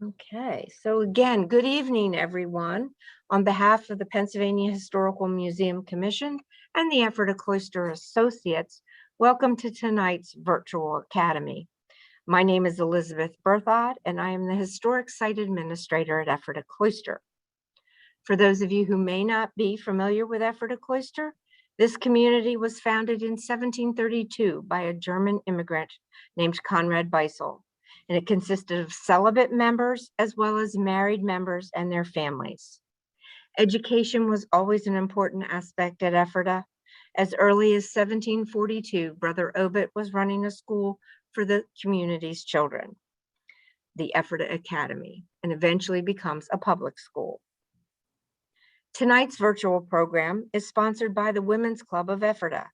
Okay, so again, good evening, everyone. On behalf of the Pennsylvania Historical Museum Commission and the Ephrata Cloister Associates, welcome to tonight's virtual academy. My name is Elizabeth Berthod, and I am the Historic Site Administrator at Ephrata Cloister. For those of you who may not be familiar with Ephrata Cloister, this community was founded in 1732 by a German immigrant named Conrad Beissel, and it consisted of celibate members as well as married members and their families. Education was always an important aspect at Ephrata. As early as 1742, Brother Obit was running a school for the community's children, the Ephrata Academy, and eventually becomes a public school. Tonight's virtual program is sponsored by the Women's Club of Ephrata.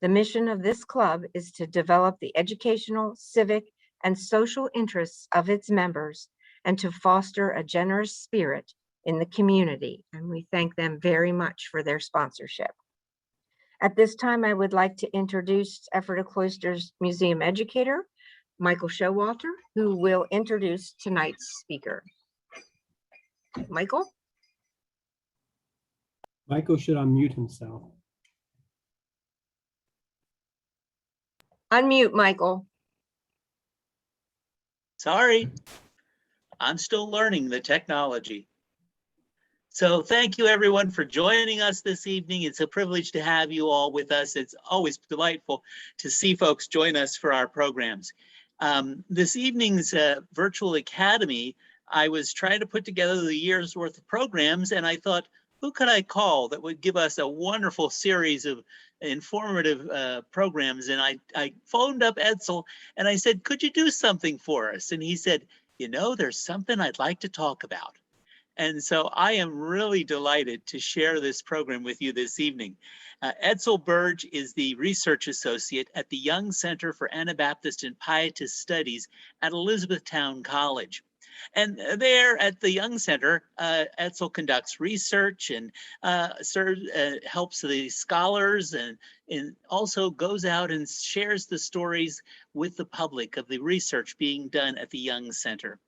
The mission of this club is to develop the educational, civic, and social interests of its members and to foster a generous spirit in the community. And we thank them very much for their sponsorship. At this time, I would like to introduce Ephrata Cloister's museum educator, Michael Showalter, who will introduce tonight's speaker. Michael? Michael should unmute himself. Unmute, Michael. Sorry, I'm still learning the technology. So thank you everyone for joining us this evening. It's a privilege to have you all with us. It's always delightful to see folks join us for our programs. This evening's virtual academy, I was trying to put together the year's worth of programs, and I thought, who could I call that would give us a wonderful series of informative programs? And I phoned up Edsel and I said, could you do something for us? And he said, you know, there's something I'd like to talk about. And so I am really delighted to share this program with you this evening. Edsel Burdge is the research associate at the Young Center for Anabaptist and Pietist Studies at Elizabethtown College. And there at the Young Center, Edsel conducts research and helps the scholars and also goes out and shares the stories with the public of the research being done at the Young Center.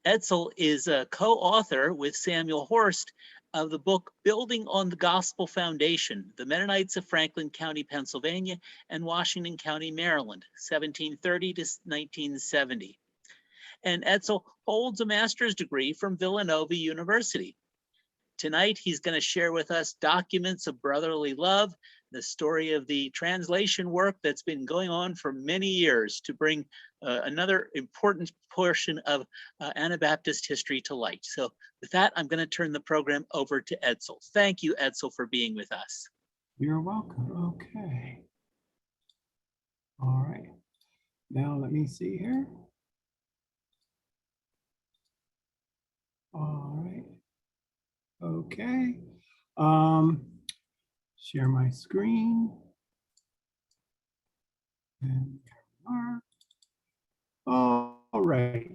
Edsel is a co-author with Samuel Horst of the book Building on the Gospel Foundation, The Mennonites of Franklin County, Pennsylvania and Washington County, Maryland, 1730 to 1970. And Edsel holds a master's degree from Villanova University. Tonight, he's going to share with us documents of brotherly love, the story of the translation work that's been going on for many years to bring another important portion of Anabaptist history to light. So with that, I'm going to turn the program over to Edsel. Thank you, Edsel, for being with us. You're welcome. Okay. All right. Now let me see here. All right. Okay. Share my screen. And all right.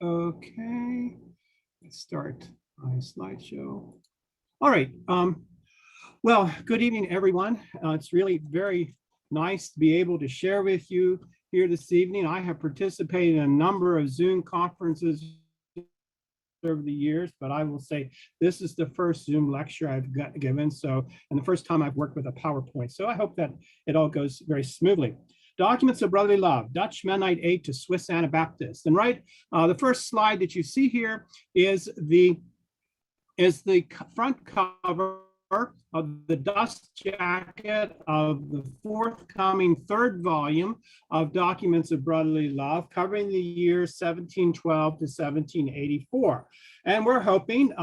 Okay. Let's start my slideshow. All right. Well, good evening, everyone. It's really very nice to be able to share with you here this evening. I have participated in a number of Zoom conferences over the years, but I will say this is the first Zoom lecture I've given, and the first time I've worked with a PowerPoint. So I hope that it all goes very smoothly. Documents of Brotherly Love, Dutch Mennonite Aid to Swiss Anabaptists. And the first slide that you see here is the front cover of the dust jacket of the forthcoming third volume of Documents of Brotherly Love, covering the years 1712 to 1784. And we're hoping,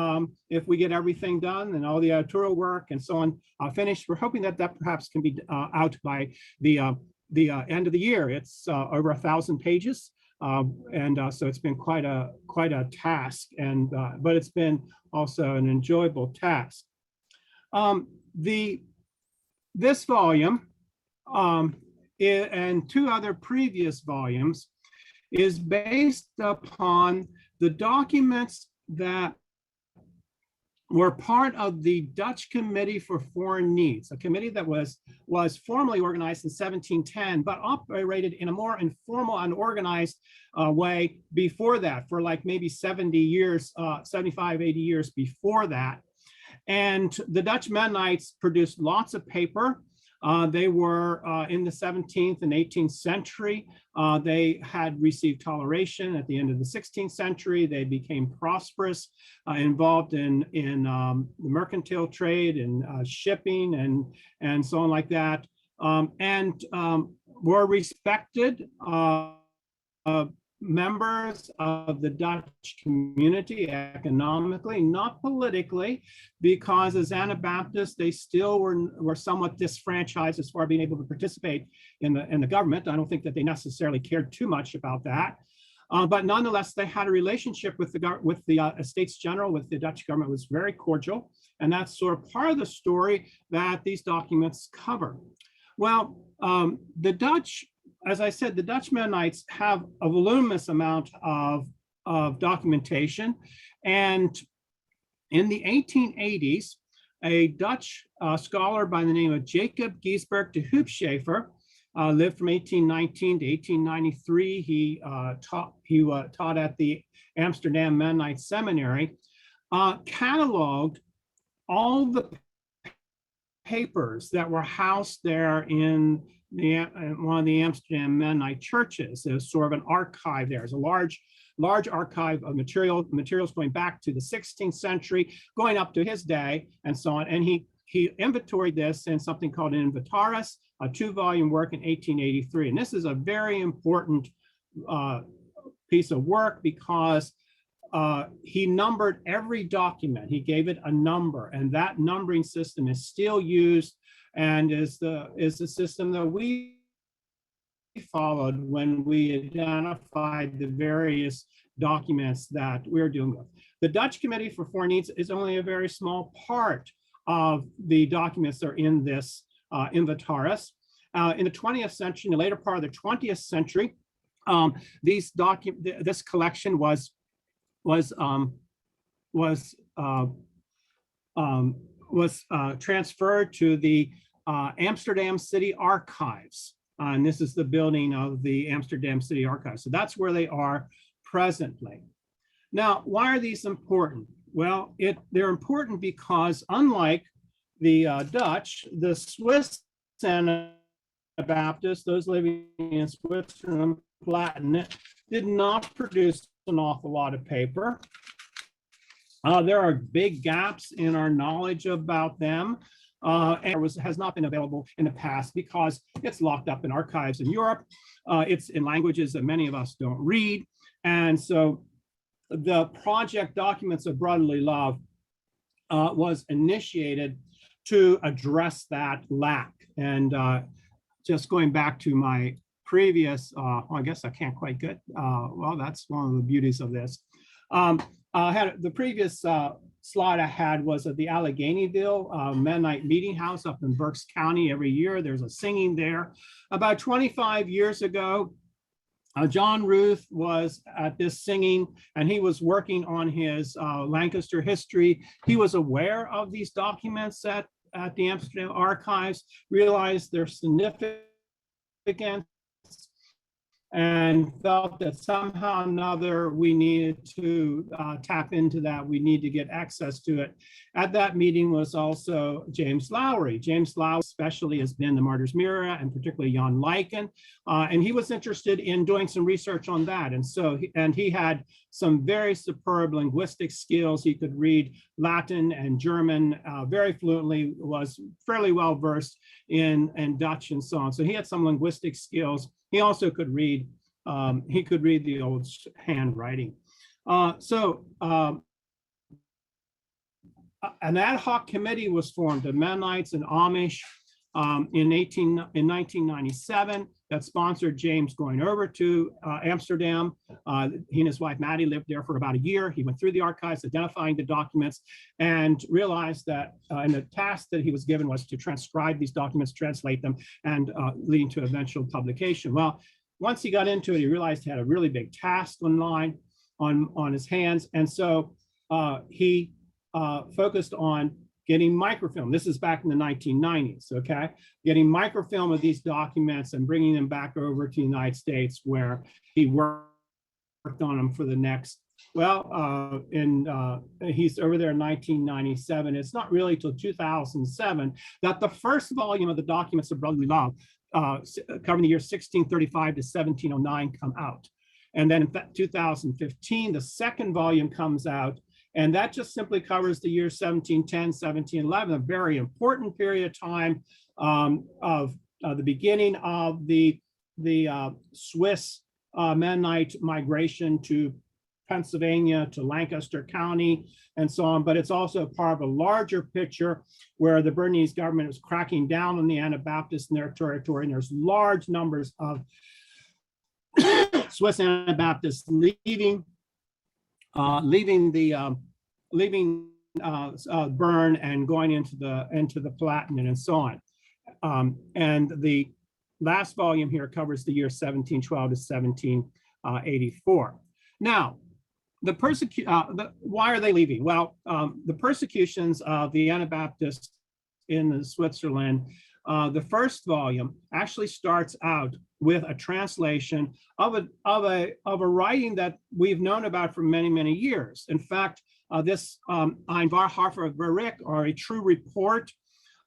if we get everything done and all the editorial work and so on finished, we're hoping that perhaps can be out by the end of the year. It's over 1,000 pages. So it's been quite a task, but it's been also an enjoyable task. This volume and two other previous volumes is based upon the documents that were part of the Dutch Committee for Foreign Needs, a committee that was formally organized in 1710, but operated in a more informal, unorganized way before that, for like maybe 70 years, 75, 80 years before that. And the Dutch Mennonites produced lots of paper. They were in the 17th and 18th century. They had received toleration at the end of the 16th century. They became prosperous, involved in the mercantile trade and shipping and so on like that, and were respected members of the Dutch community economically, not politically, because as Anabaptists, they still were somewhat disfranchised as far as being able to participate in the government. I don't think that they necessarily cared too much about that. But nonetheless, they had a relationship with the Estates General, with the Dutch government. It was very cordial. And that's sort of part of the story that these documents cover. Well, the Dutch, as I said, the Dutch Mennonites have a voluminous amount of documentation. And in the 1880s, a Dutch scholar by the name of Jacob Giesberg de Hoopschafer lived from 1819 to 1893. He taught at the Amsterdam Mennonite Seminary, cataloged all the papers that were housed there in one of the Amsterdam Mennonite churches. There's sort of an archive there. There's a large archive of materials going back to the 16th century, going up to his day, and so on. And he inventoried this in something called an Inventaris, a 2-volume work in 1883. And this is a very important piece of work because he numbered every document. He gave it a number, and that numbering system is still used and is the system that we followed when we identified the various documents that we're dealing with. The Dutch Committee for Foreign Needs is only a very small part of the documents that are in this Inventaris. In the 20th century, in the later part of the 20th century, this collection was transferred to the Amsterdam City Archives. And this is the building of the Amsterdam City Archives. So that's where they are presently. Now, why are these important? Well, they're important because unlike the Dutch, the Swiss Anabaptists, those living in Switzerland, Palatinate, did not produce an awful lot of paper. There are big gaps in our knowledge about them, and has not been available in the past because it's locked up in archives in Europe. It's in languages that many of us don't read. And so the project Documents of Brotherly Love was initiated to address that lack. And just going back to my previous, I guess I can't quite get, well, that's one of the beauties of this. The previous slide I had was at the Alleghenyville Mennonite Meeting House up in Berks County. Every year there's a singing there. About 25 years ago, John Ruth was at this singing, and he was working on his Lancaster history. He was aware of these documents at the Amsterdam Archives, realized their significance, and felt that somehow or another we needed to tap into that. We need to get access to it. At that meeting was also James Lowry. James Lowry especially has been the Martyr's Mirror, and particularly Jan Lyken, and he was interested in doing some research on that. And so, he had some very superb linguistic skills. He could read Latin and German very fluently, was fairly well versed in Dutch and so on. So he had some linguistic skills. He also could read, the old handwriting. An ad hoc committee was formed of Mennonites and Amish in 1997 that sponsored James going over to Amsterdam. He and his wife Maddie lived there for about a year. He went through the archives, identifying the documents, and realized that and the task that he was given was to transcribe these documents, translate them, and leading to eventual publication. Well, once he got into it, he realized he had a really big task on his hands, and so he focused on getting microfilm. This is back in the 1990s, okay? Getting microfilm of these documents and bringing them back over to the United States, where he worked on them for the next, well, he's over there in 1997. It's not really till 2007 that the first volume of the documents of brotherly love, covering the year 1635 to 1709, come out. And then in 2015, the second volume comes out, and that just simply covers the years 1710, 1711, a very important period of time of the beginning of the Swiss Mennonite migration to Pennsylvania, to Lancaster County, and so on. But it's also part of a larger picture where the Bernese government is cracking down on the Anabaptists in their territory, and there's large numbers of Swiss Anabaptists leaving Bern and going into the Palatinate and so on. And the last volume here covers the year 1712 to 1784. Now, why are they leaving? Well, the persecutions of the Anabaptists in Switzerland, the first volume actually starts out with a translation of a writing that we've known about for many, many years. In fact, this Ein wahrhafter Bericht, or a true report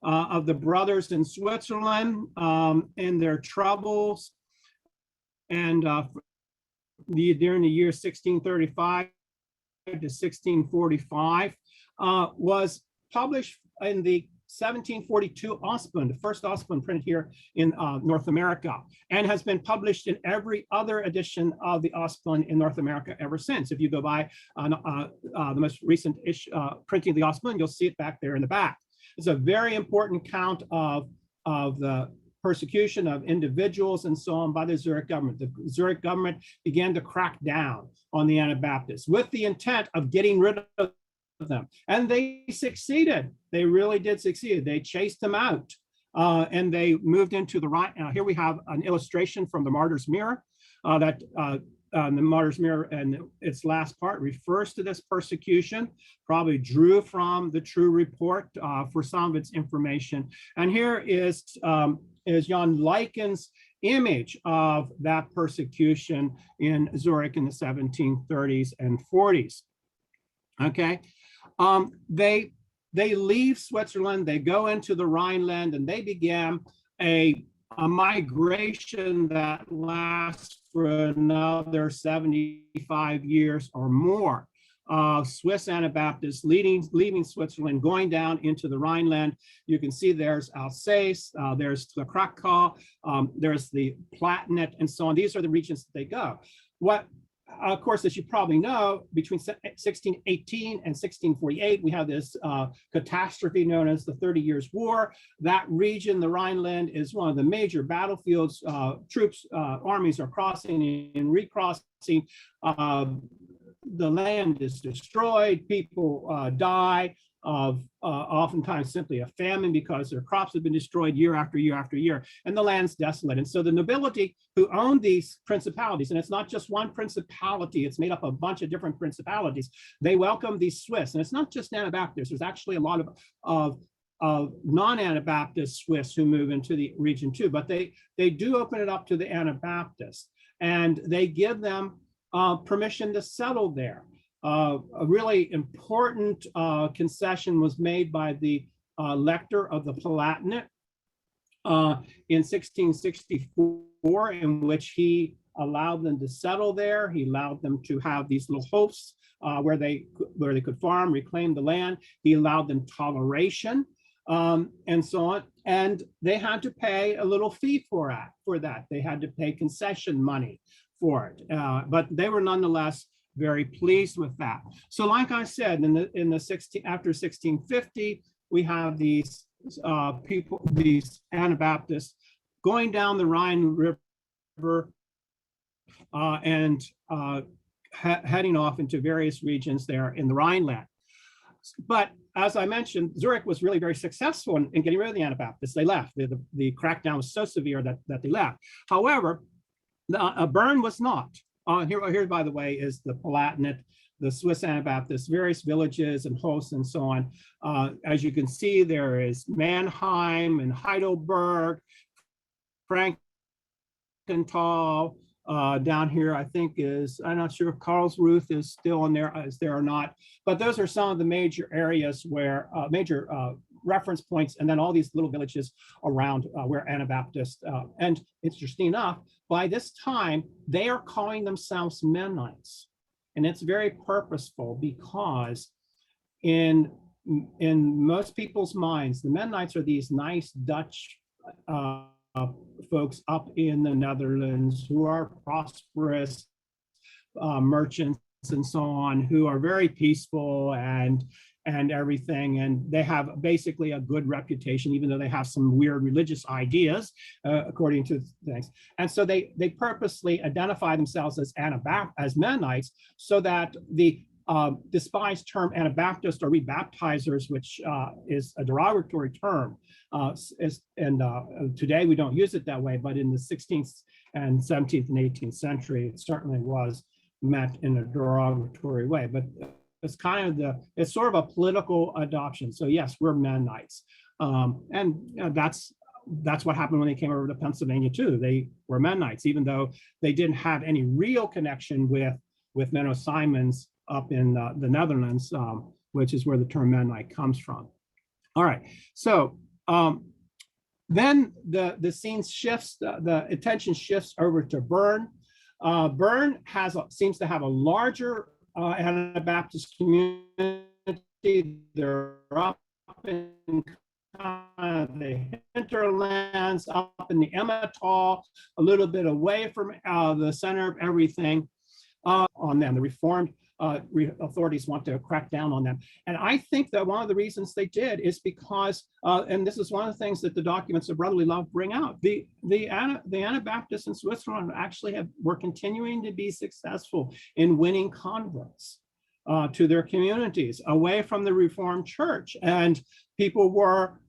of the brothers in Switzerland and their troubles, and during the year 1635 to 1645, was published in the 1742 Ausbund, the first Ausbund printed here in North America, and has been published in every other edition of the Ausbund in North America ever since. If you go by the most recent printing of the Ausbund, you'll see it back there in the back. It's a very important count of the persecution of individuals and so on by the Zurich government. The Zurich government began to crack down on the Anabaptists with the intent of getting rid of them. And they succeeded. They really did succeed. They chased them out and they moved into the right. Here we have an illustration from the Martyr's Mirror the Martyr's Mirror and its last part refers to this persecution, probably drew from the true report for some of its information. And here is Jan Lyken's image of that persecution in Zurich in the 1730s and 40s. Okay, they leave Switzerland, they go into the Rhineland, and they began a migration that lasts for another 75 years or more. Swiss Anabaptists leaving Switzerland, going down into the Rhineland. You can see there's Alsace, there's the Krakow, there's the Palatinate, and so on. These are the regions that they go. Of course, as you probably know, between 1618 and 1648, we have this catastrophe known as the 30 Years' War. That region, the Rhineland, is one of the major battlefields. Armies are crossing and recrossing. The land is destroyed. People die of oftentimes simply a famine because their crops have been destroyed year after year after year, and the land's desolate. And so the nobility who owned these principalities, and it's not just one principality, it's made up of a bunch of different principalities, they welcome these Swiss. And it's not just Anabaptists, there's actually a lot of non-Anabaptist Swiss who move into the region too, but they do open it up to the Anabaptists, and they give them permission to settle there. A really important concession was made by the lector of the Palatinate in 1664, in which he allowed them to settle there. He allowed them to have these little hofs where they could farm, reclaim the land. He allowed them toleration and so on. And they had to pay a little fee for that. They had to pay concession money for it, but they were nonetheless very pleased with that. So, like I said, after 1650, we have these people, these Anabaptists, going down the Rhine River and heading off into various regions there in the Rhineland. But as I mentioned, Zurich was really very successful in getting rid of the Anabaptists. They left. The crackdown was so severe that they left. However, Bern was not. Here, by the way, is the Palatinate. the Swiss Anabaptists, various villages and hosts and so on. As you can see, there is Mannheim and Heidelberg, Frankenthal. Down here, I think I'm not sure if Karlsruhe is still in there, is there or not, but those are some of the major areas where, major reference points, and then all these little villages around where Anabaptists, and interesting enough, by this time, they are calling themselves Mennonites. And it's very purposeful because in most people's minds, the Mennonites are these nice Dutch folks up in the Netherlands who are prosperous merchants and so on, who are very peaceful and everything, and they have basically a good reputation, even though they have some weird religious ideas, according to things. And so they purposely identify themselves as Mennonites, so that the despised term Anabaptist or rebaptizers, which is a derogatory term, today we don't use it that way, but in the 16th and 17th and 18th century, it certainly was meant in a derogatory way. But it's kind of it's sort of a political adoption. So yes, we're Mennonites, and that's what happened when they came over to Pennsylvania too. They were Mennonites, even though they didn't have any real connection with Menno Simons up in the Netherlands, which is where the term Mennonite comes from. All right, so then the scene shifts, the attention shifts over to Bern. Bern seems to have a larger Anabaptist community. They're up in the hinterlands, up in the Emmental, a little bit away from the center of everything on them. The Reformed authorities want to crack down on them. And I think that one of the reasons they did is because, and this is one of the things that the documents of brotherly love bring out, the Anabaptists in Switzerland actually were continuing to be successful in winning converts to their communities away from the Reformed Church. And people were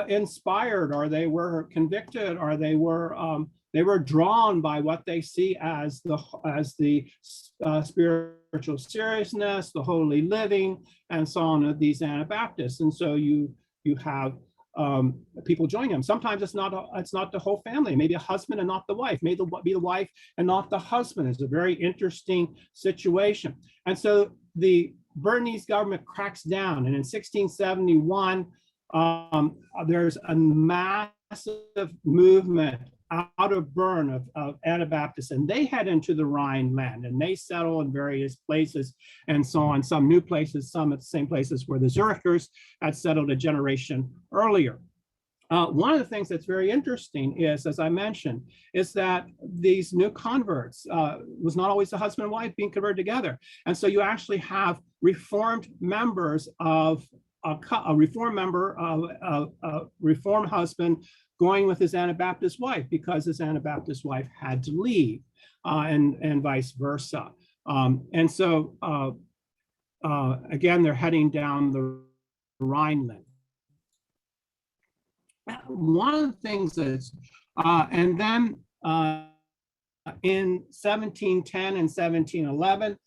inspired, or they were convicted, or they were drawn by what they see as the spiritual seriousness, the holy living, and so on of these Anabaptists. And so you have people join them. Sometimes it's not the whole family. Maybe a husband and not the wife. Maybe be the wife and not the husband. It's a very interesting situation. And so the Bernese government cracks down. And in 1671, there's a massive movement out of Bern of Anabaptists, and they head into the Rhineland, and they settle in various places and so on, some new places, some at the same places where the Zurichers had settled a generation earlier. One of the things that's very interesting is, as I mentioned, is that these new converts was not always the husband and wife being converted together. And so you actually have Reformed members of a Reformed member of a Reformed husband going with his Anabaptist wife because his Anabaptist wife had to leave, and vice versa. And so, again, they're heading down the Rhineland. One of the things that's, and then in 1710 and 1711,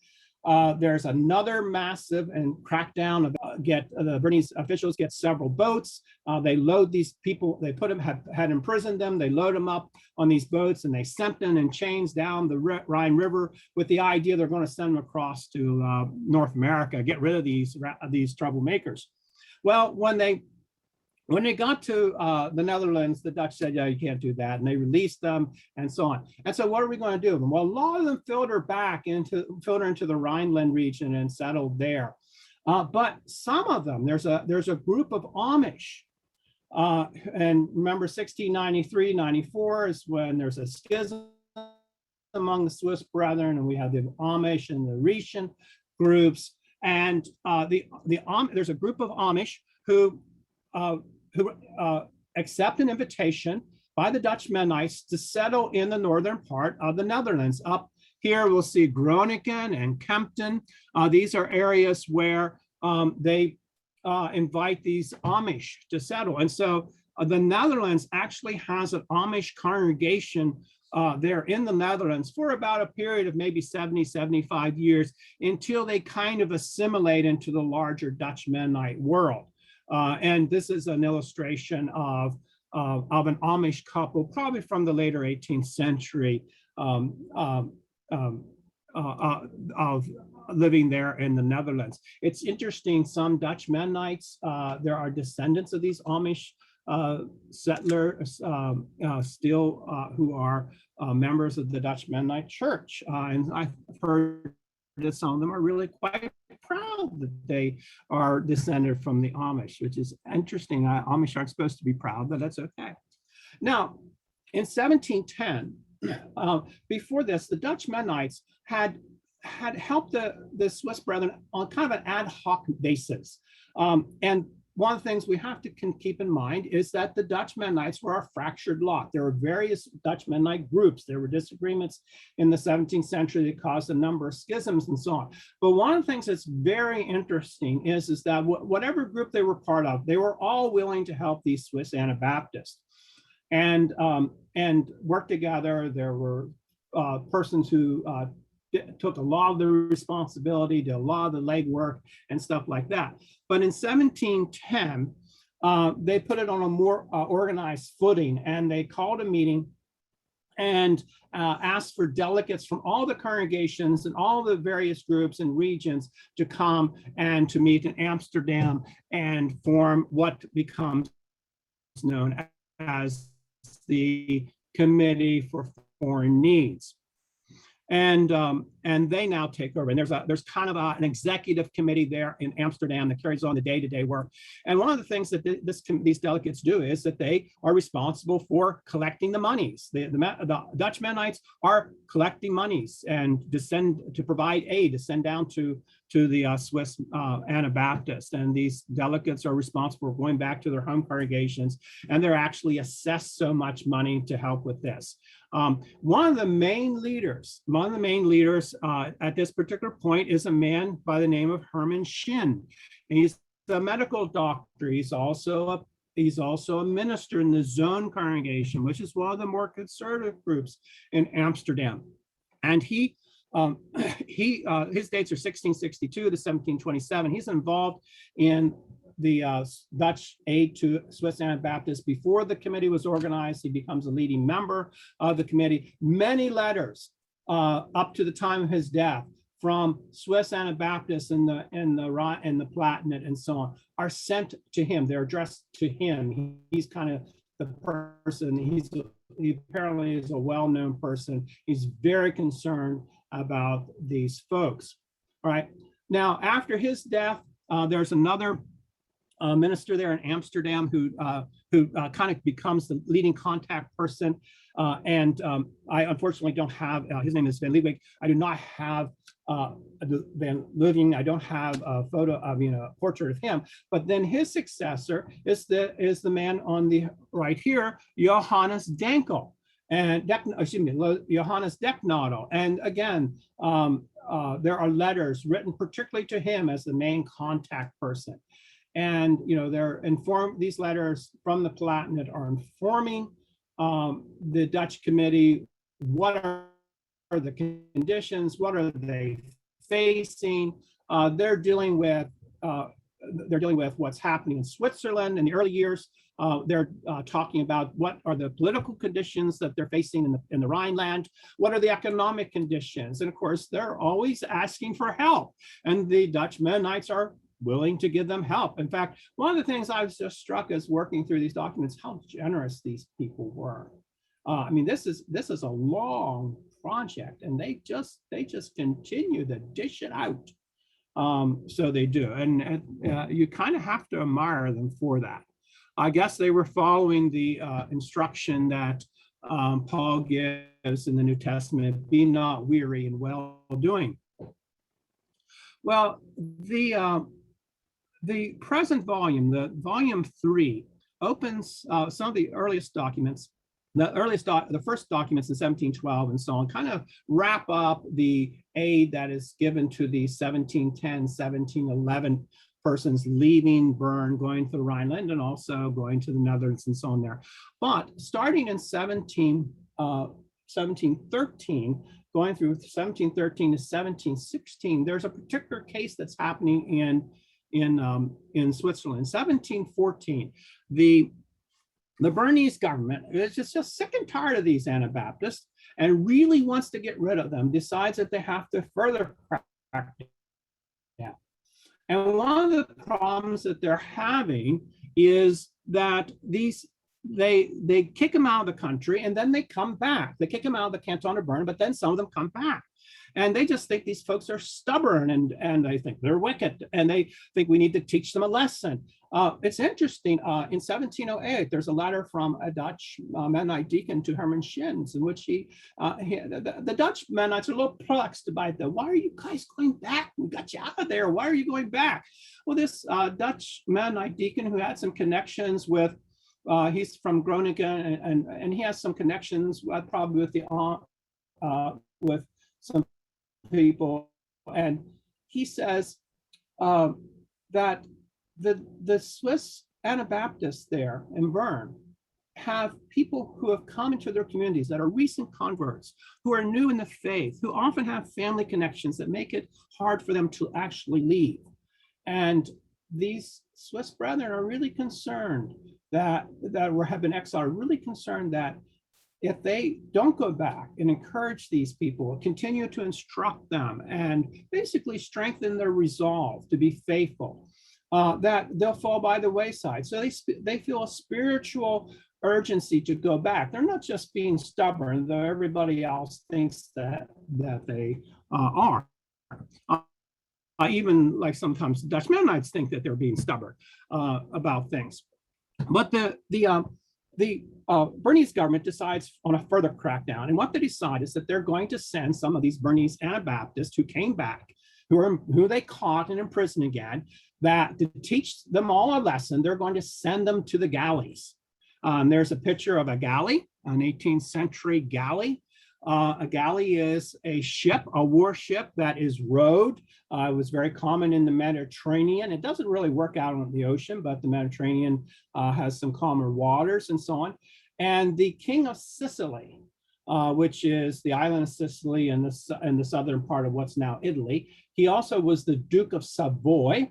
there's another massive and crackdown of the Bernese officials get several boats. They load these people, they put them, had imprisoned them, they load them up on these boats, and they sent them in chains down the Rhine River with the idea they're going to send them across to North America, get rid of these troublemakers. Well, when they got to the Netherlands, the Dutch said, yeah, you can't do that. And they released them and so on. And so what are we going to do? Well, a lot of them filtered into the Rhineland region and settled there. But some of them, there's a group of Amish. And remember 1693, 94 is when there's a schism among the Swiss brethren, and we have the Amish and the Rhetian groups. And there's a group of Amish who accept an invitation by the Dutch Mennonites to settle in the northern part of the Netherlands. Up here, we'll see Groningen and Kempten. These are areas where they invite these Amish to settle. And so the Netherlands actually has an Amish congregation there in the Netherlands for about a period of maybe 70, 75 years until they kind of assimilate into the larger Dutch Mennonite world. And this is an illustration of an Amish couple, probably from the later 18th century, of living there in the Netherlands. It's interesting, some Dutch Mennonites, there are descendants of these Amish settlers still who are members of the Dutch Mennonite Church. And I've heard that some of them are really quite proud that they are descended from the Amish, which is interesting. Amish aren't supposed to be proud, but that's okay. Now, in 1710, before this, the Dutch Mennonites had helped the Swiss Brethren on kind of an ad hoc basis. And one of the things we have to keep in mind is that the Dutch Mennonites were a fractured lot. There were various Dutch Mennonite groups. There were disagreements in the 17th century that caused a number of schisms and so on. But one of the things that's very interesting is that whatever group they were part of, they were all willing to help these Swiss Anabaptists and work together. There were persons who took a lot of the responsibility, did a lot of the legwork and stuff like that. But in 1710, they put it on a more organized footing, and they called a meeting and asked for delegates from all the congregations and all the various groups and regions to come and to meet in Amsterdam and form what becomes known as the Committee for Foreign Needs. And they now take over. And there's kind of an executive committee there in Amsterdam that carries on the day-to-day work. And one of the things that these delegates do is that they are responsible for collecting the monies. The Dutch Mennonites are collecting monies and to provide aid to send down to the Swiss Anabaptist. And these delegates are responsible for going back to their home congregations, and they're actually assessed so much money to help with this. One of the main leaders at this particular point is a man by the name of Herman Shin. And he's a medical doctor. He's also a minister in the Zone congregation, which is one of the more conservative groups in Amsterdam. And his dates are 1662 to 1727. He's involved in the Dutch aid to Swiss Anabaptists. Before the committee was organized, he becomes a leading member of the committee. Many letters up to the time of his death from Swiss Anabaptists in the Palatinate and so on are sent to him. They're addressed to him. He's kind of the person. He apparently is a well-known person. He's very concerned about these folks. All right. Now, after his death, there's another minister there in Amsterdam who kind of becomes the leading contact person. I unfortunately don't have, his name is Van Leeuwenhoek. I do not have Van Leeuwenhoek. I don't have a photo, a portrait of him. But then his successor is the man on the right here, Johannes Denkel. And Johannes Deknadel. And again, there are letters written particularly to him as the main contact person. And these letters from the Palatinate are informing the Dutch committee what are the conditions, what are they facing. They're dealing with what's happening in Switzerland in the early years. They're talking about what are the political conditions that they're facing in the Rhineland, what are the economic conditions, and of course they're always asking for help, and the Dutch Mennonites are willing to give them help. In fact, one of the things I was just struck as working through these documents, how generous these people were. I mean, this is a long project, and they just continue to dish it out. So they do, and you kind of have to admire them for that. I guess they were following the instruction that Paul gives in the New Testament: "Be not weary in well-doing." Well, the present volume, the volume 3, opens some of the earliest documents. The first documents in 1712 and so on kind of wrap up the aid that is given to the 1710, 1711 persons leaving Bern, going to the Rhineland, and also going to the Netherlands and so on there. But starting in 1714, 1713, going through 1713 to 1716, there's a particular case that's happening in Switzerland. In 1714, the Bernese government is just sick and tired of these Anabaptists and really wants to get rid of them, decides that they have to further crack down. And one of the problems that they're having is that they kick them out of the country and then they come back. They kick them out of the canton of Bern, but then some of them come back. And they just think these folks are stubborn and they think they're wicked and they think we need to teach them a lesson. It's interesting, in 1708, there's a letter from a Dutch Mennonite deacon to Herman Schins, in which the Dutch Mennonites are a little perplexed by the, why are you guys going back? We got you out of there. Why are you going back? Well, this Dutch Mennonite deacon who had some connections with, he's from Groningen and he has some connections probably with with some people, and he says that the Swiss Anabaptists there in Bern have people who have come into their communities that are recent converts, who are new in the faith, who often have family connections that make it hard for them to actually leave. And these Swiss brethren are really concerned that have been exiled, are really concerned that if they don't go back and encourage these people, continue to instruct them and basically strengthen their resolve to be faithful, that they'll fall by the wayside. So they feel a spiritual urgency to go back. They're not just being stubborn, though everybody else thinks that they are. Even like sometimes Dutch Mennonites think that they're being stubborn about things. But the Bernese government decides on a further crackdown. And what they decide is that they're going to send some of these Bernese Anabaptists who came back, who they caught and imprisoned again, that to teach them all a lesson, they're going to send them to the galleys. There's a picture of a galley, an 18th century galley. A galley is a ship, a warship that is rowed. It was very common in the Mediterranean. It doesn't really work out on the ocean, but the Mediterranean has some calmer waters and so on. And the King of Sicily, which is the island of Sicily in the southern part of what's now Italy, he also was the Duke of Savoy,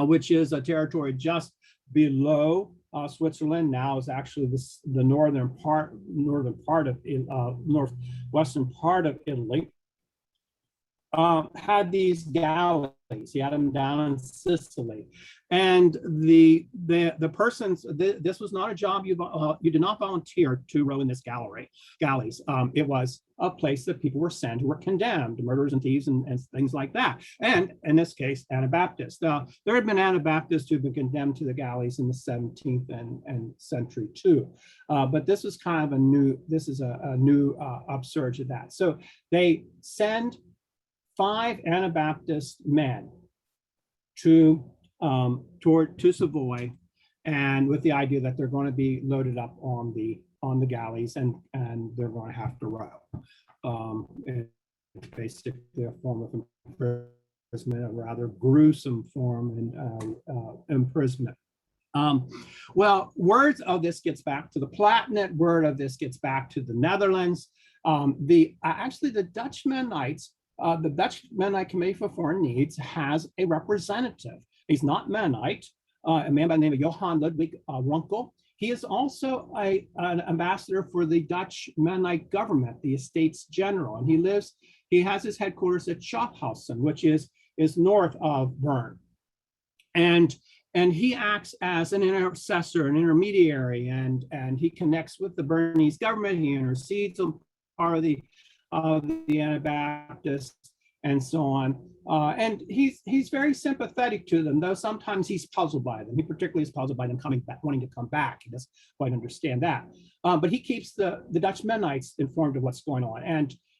which is a territory just below Switzerland. Now is actually the northwestern part of Italy. Had these galleys. He had them down in Sicily, and the persons. This was not a job you did not volunteer to row in this galleys. It was a place that people were sent who were condemned, murderers and thieves and things like that. And in this case, Anabaptists. There had been Anabaptists who've been condemned to the galleys in the 17th and century too. But this was kind of a new upsurge of that. So they send 5 Anabaptist men to Savoy, and with the idea that they're going to be loaded up on the galleys and they're going to have to row. It's basically a form of imprisonment, a rather gruesome form of imprisonment. Well, word of this gets back to the Palatinate. Word of this gets back to the Netherlands. Actually, the Dutch Mennonites. The Dutch Mennonite Committee for Foreign Needs has a representative. He's not Mennonite, a man by the name of Johan Ludwig Runkel. He is also an ambassador for the Dutch Mennonite government, the Estates General, and he has his headquarters at Schaffhausen, which is north of Bern. And he acts as an intercessor, an intermediary, and he connects with the Bernese government. He intercedes on part of the Anabaptists and so on. And he's very sympathetic to them, though sometimes he's puzzled by them. He particularly is puzzled by them coming back, wanting to come back. He doesn't quite understand that. But he keeps the Dutch Mennonites informed of what's going on.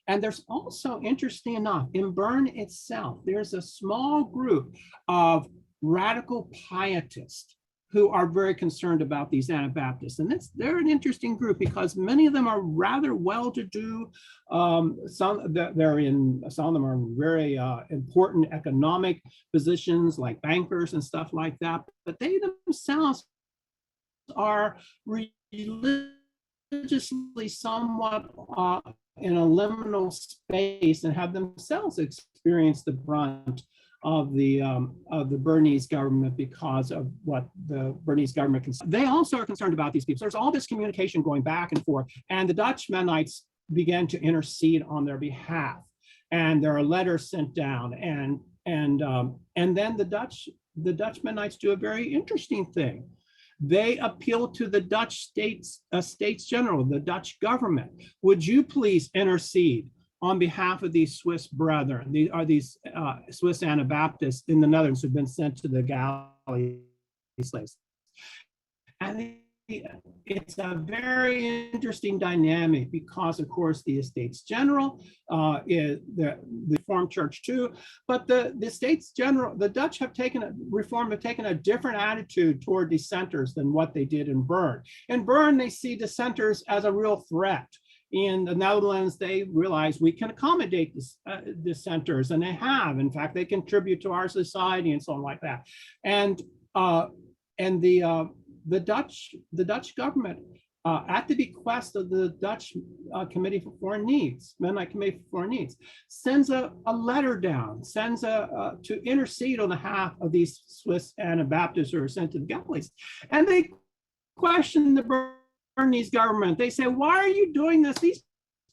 And there's also, interesting enough, in Bern itself, there's a small group of radical Pietists who are very concerned about these Anabaptists. And they're an interesting group because many of them are rather well-to-do. Some of them are in very important economic positions like bankers and stuff like that, but they themselves are religious religiously somewhat in a liminal space and have themselves experienced the brunt of the Bernese government because of what the Bernese government can. They also are concerned about these people. So there's all this communication going back and forth, and the Dutch Mennonites began to intercede on their behalf, and there are letters sent down, and then the Dutch Mennonites do a very interesting thing. They appeal to the Dutch States General, the Dutch government. Would you please intercede on behalf of these Swiss brethren? These are these Swiss Anabaptists in the Netherlands who've been sent to the galley slaves. And it's a very interesting dynamic because, of course, the Estates General is the Reformed Church too, but the Estates General, the Dutch have taken a different attitude toward dissenters than what they did in Bern. In Bern, they see dissenters as a real threat. In the Netherlands, they realize we can accommodate dissenters, and they have. In fact, they contribute to our society and so on like that. And the Dutch government, at the bequest of the Dutch Committee for Foreign Needs, Mennonite Committee for Foreign Needs, sends a letter down, to intercede on behalf of these Swiss Anabaptists who are sent to the galleys. And they question the Bernese government. They say, why are you doing this? These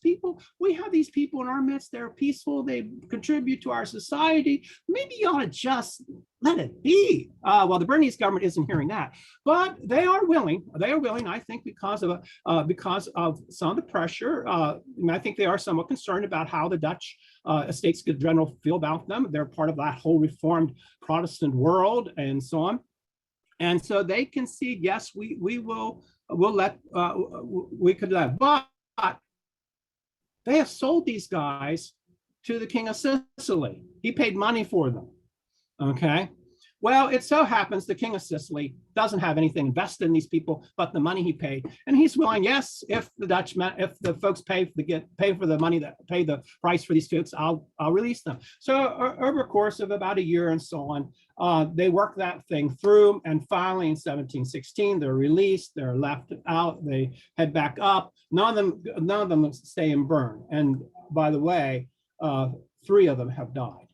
people, we have these people in our midst, they're peaceful, they contribute to our society. Maybe you ought to just let it be. Well, the Bernese government isn't hearing that, but they are willing, I think, because of some of the pressure. I think they are somewhat concerned about how the Dutch Estates General feel about them. They're part of that whole Reformed Protestant world and so on. And so they concede, yes, we could let, but they have sold these guys to the King of Sicily. He paid money for them, okay? Well, it so happens the King of Sicily doesn't have anything invested in these people but the money he paid, and he's willing, yes, if the folks pay for the money, that pay the price for these folks, I'll release them. So over a course of about a year and so on, they work that thing through, and finally in 1716 they're released. They're left out. They head back up. None of them stay in Bern. And by the way, 3 of them have died.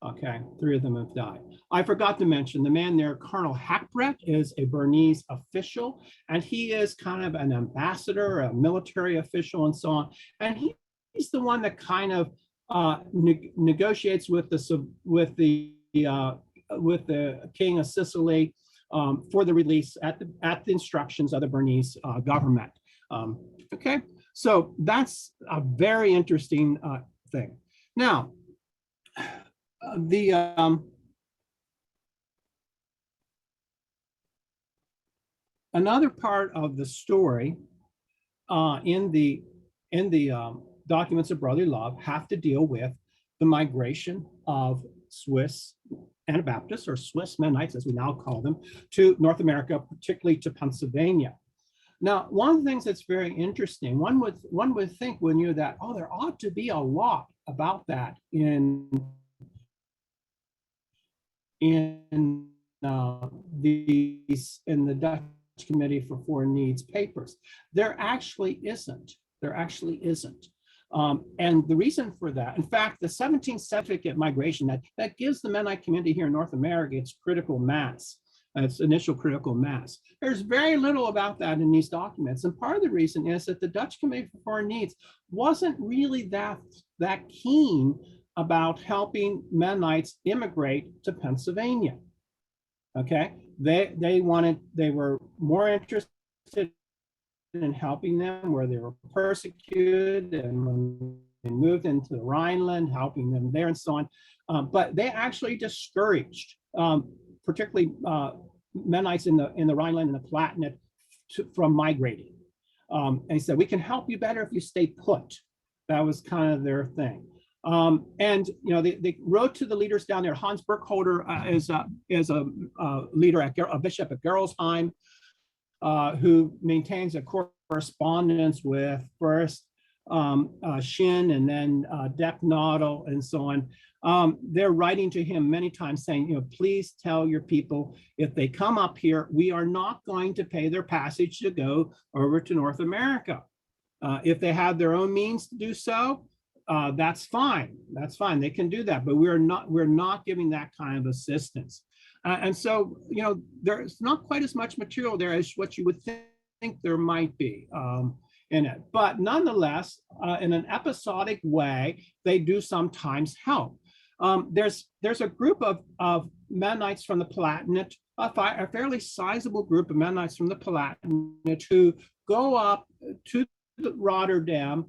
Okay, 3 of them have died. I forgot to mention the man there, Colonel Hackbrett, is a Bernese official, and he is kind of an ambassador, a military official, and so on. And he's the one that kind of negotiates with the King of Sicily for the release at the instructions of the Bernese government. Okay, so that's a very interesting thing. Now, another part of the story in the documents of brotherly love have to deal with the migration of Swiss Anabaptists, or Swiss Mennonites as we now call them, to North America, particularly to Pennsylvania. Now, one of the things that's very interesting, one would think when you're that, oh, there ought to be a lot about that in the Dutch Committee for Foreign Needs papers. There actually isn't. And the reason for that, in fact, the 17th certificate migration that gives the Mennonite community here in North America its critical mass, its initial critical mass. There's very little about that in these documents. And part of the reason is that the Dutch Committee for Foreign Needs wasn't really that keen about helping Mennonites immigrate to Pennsylvania. Okay, they were more interested in helping them where they were persecuted, and when they moved into the Rhineland, helping them there and so on. But they actually discouraged, particularly Mennonites in the Rhineland and the Palatinate, from migrating. And he said, we can help you better if you stay put. That was kind of their thing. And they wrote to the leaders down there. Hans Burkholder is a leader, a bishop at Gerolzheim, who maintains a correspondence with first Shin and then Deck Noddle and so on. They're writing to him many times saying, please tell your people if they come up here, we are not going to pay their passage to go over to North America. If they have their own means to do so, that's fine. That's fine. They can do that, but we're not giving that kind of assistance. And so, there's not quite as much material there as what you would think there might be in it. But nonetheless, in an episodic way, they do sometimes help. There's a group of Mennonites from the Palatinate, a fairly sizable group of Mennonites from the Palatinate who go up to Rotterdam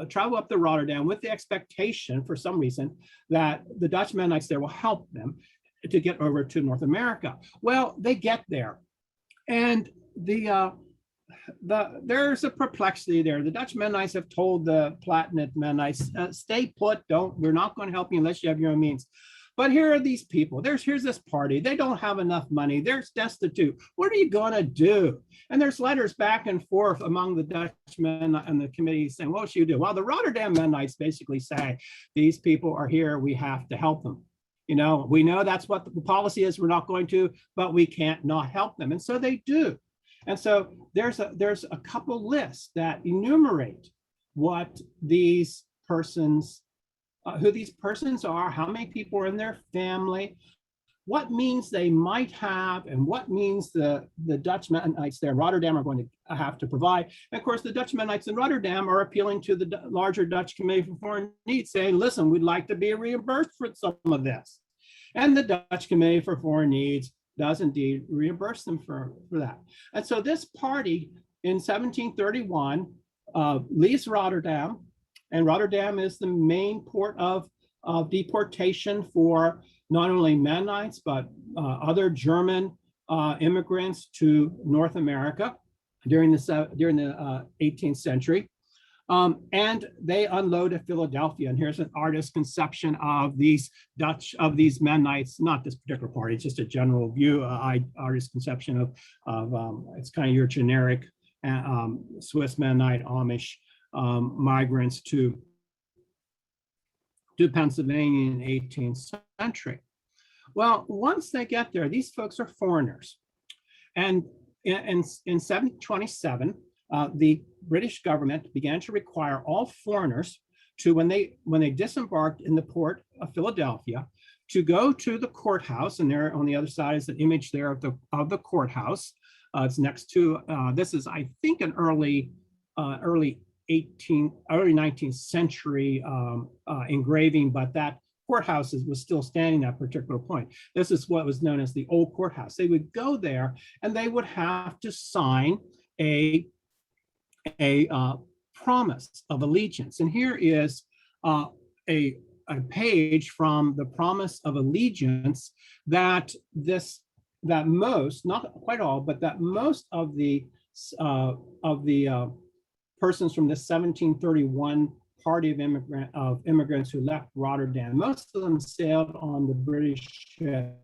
travel up the Rotterdam with the expectation, for some reason, that the Dutch Mennonites there will help them to get over to North America. Well, they get there, and there's a perplexity there. The Dutch Mennonites have told the Palatinate Mennonites, stay put, we're not going to help you unless you have your own means. But here are these people. Here's this party. They don't have enough money. They're destitute. What are you going to do? And there's letters back and forth among the Dutch men and the committee saying, what should you do? Well, the Rotterdam Mennonites basically say, these people are here. We have to help them. We know that's what the policy is. We're not going to, but we can't not help them. And so they do. And so there's a couple lists that enumerate what these persons who these persons are, how many people are in their family, what means they might have, and what means the Dutch Mennonites there in Rotterdam are going to have to provide. And of course, the Dutch Mennonites in Rotterdam are appealing to the larger Dutch Committee for Foreign Needs, saying, listen, we'd like to be reimbursed for some of this. And the Dutch Committee for Foreign Needs does indeed reimburse them for that. And so this party in 1731 leaves Rotterdam, and Rotterdam is the main port of deportation for not only Mennonites, but other German immigrants to North America during the 18th century. And they unload at Philadelphia. And here's an artist's conception of these Mennonites, not this particular party, it's just a general view, artist's conception of it's kind of your generic Swiss Mennonite Amish migrants to Pennsylvania in the 18th century. Well, once they get there, these folks are foreigners. And in 1727, the British government began to require all foreigners to, when they disembarked in the port of Philadelphia, to go to the courthouse. And there on the other side is an image there of the courthouse. It's next to, this is, I think, an early 19th century engraving, but that courthouse was still standing at a particular point. This is what was known as the old courthouse. They would go there and they would have to sign a promise of allegiance. And here is a page from the promise of allegiance that most, not quite all, but that most of the persons from the 1731 party of immigrants who left Rotterdam, most of them sailed on the British ship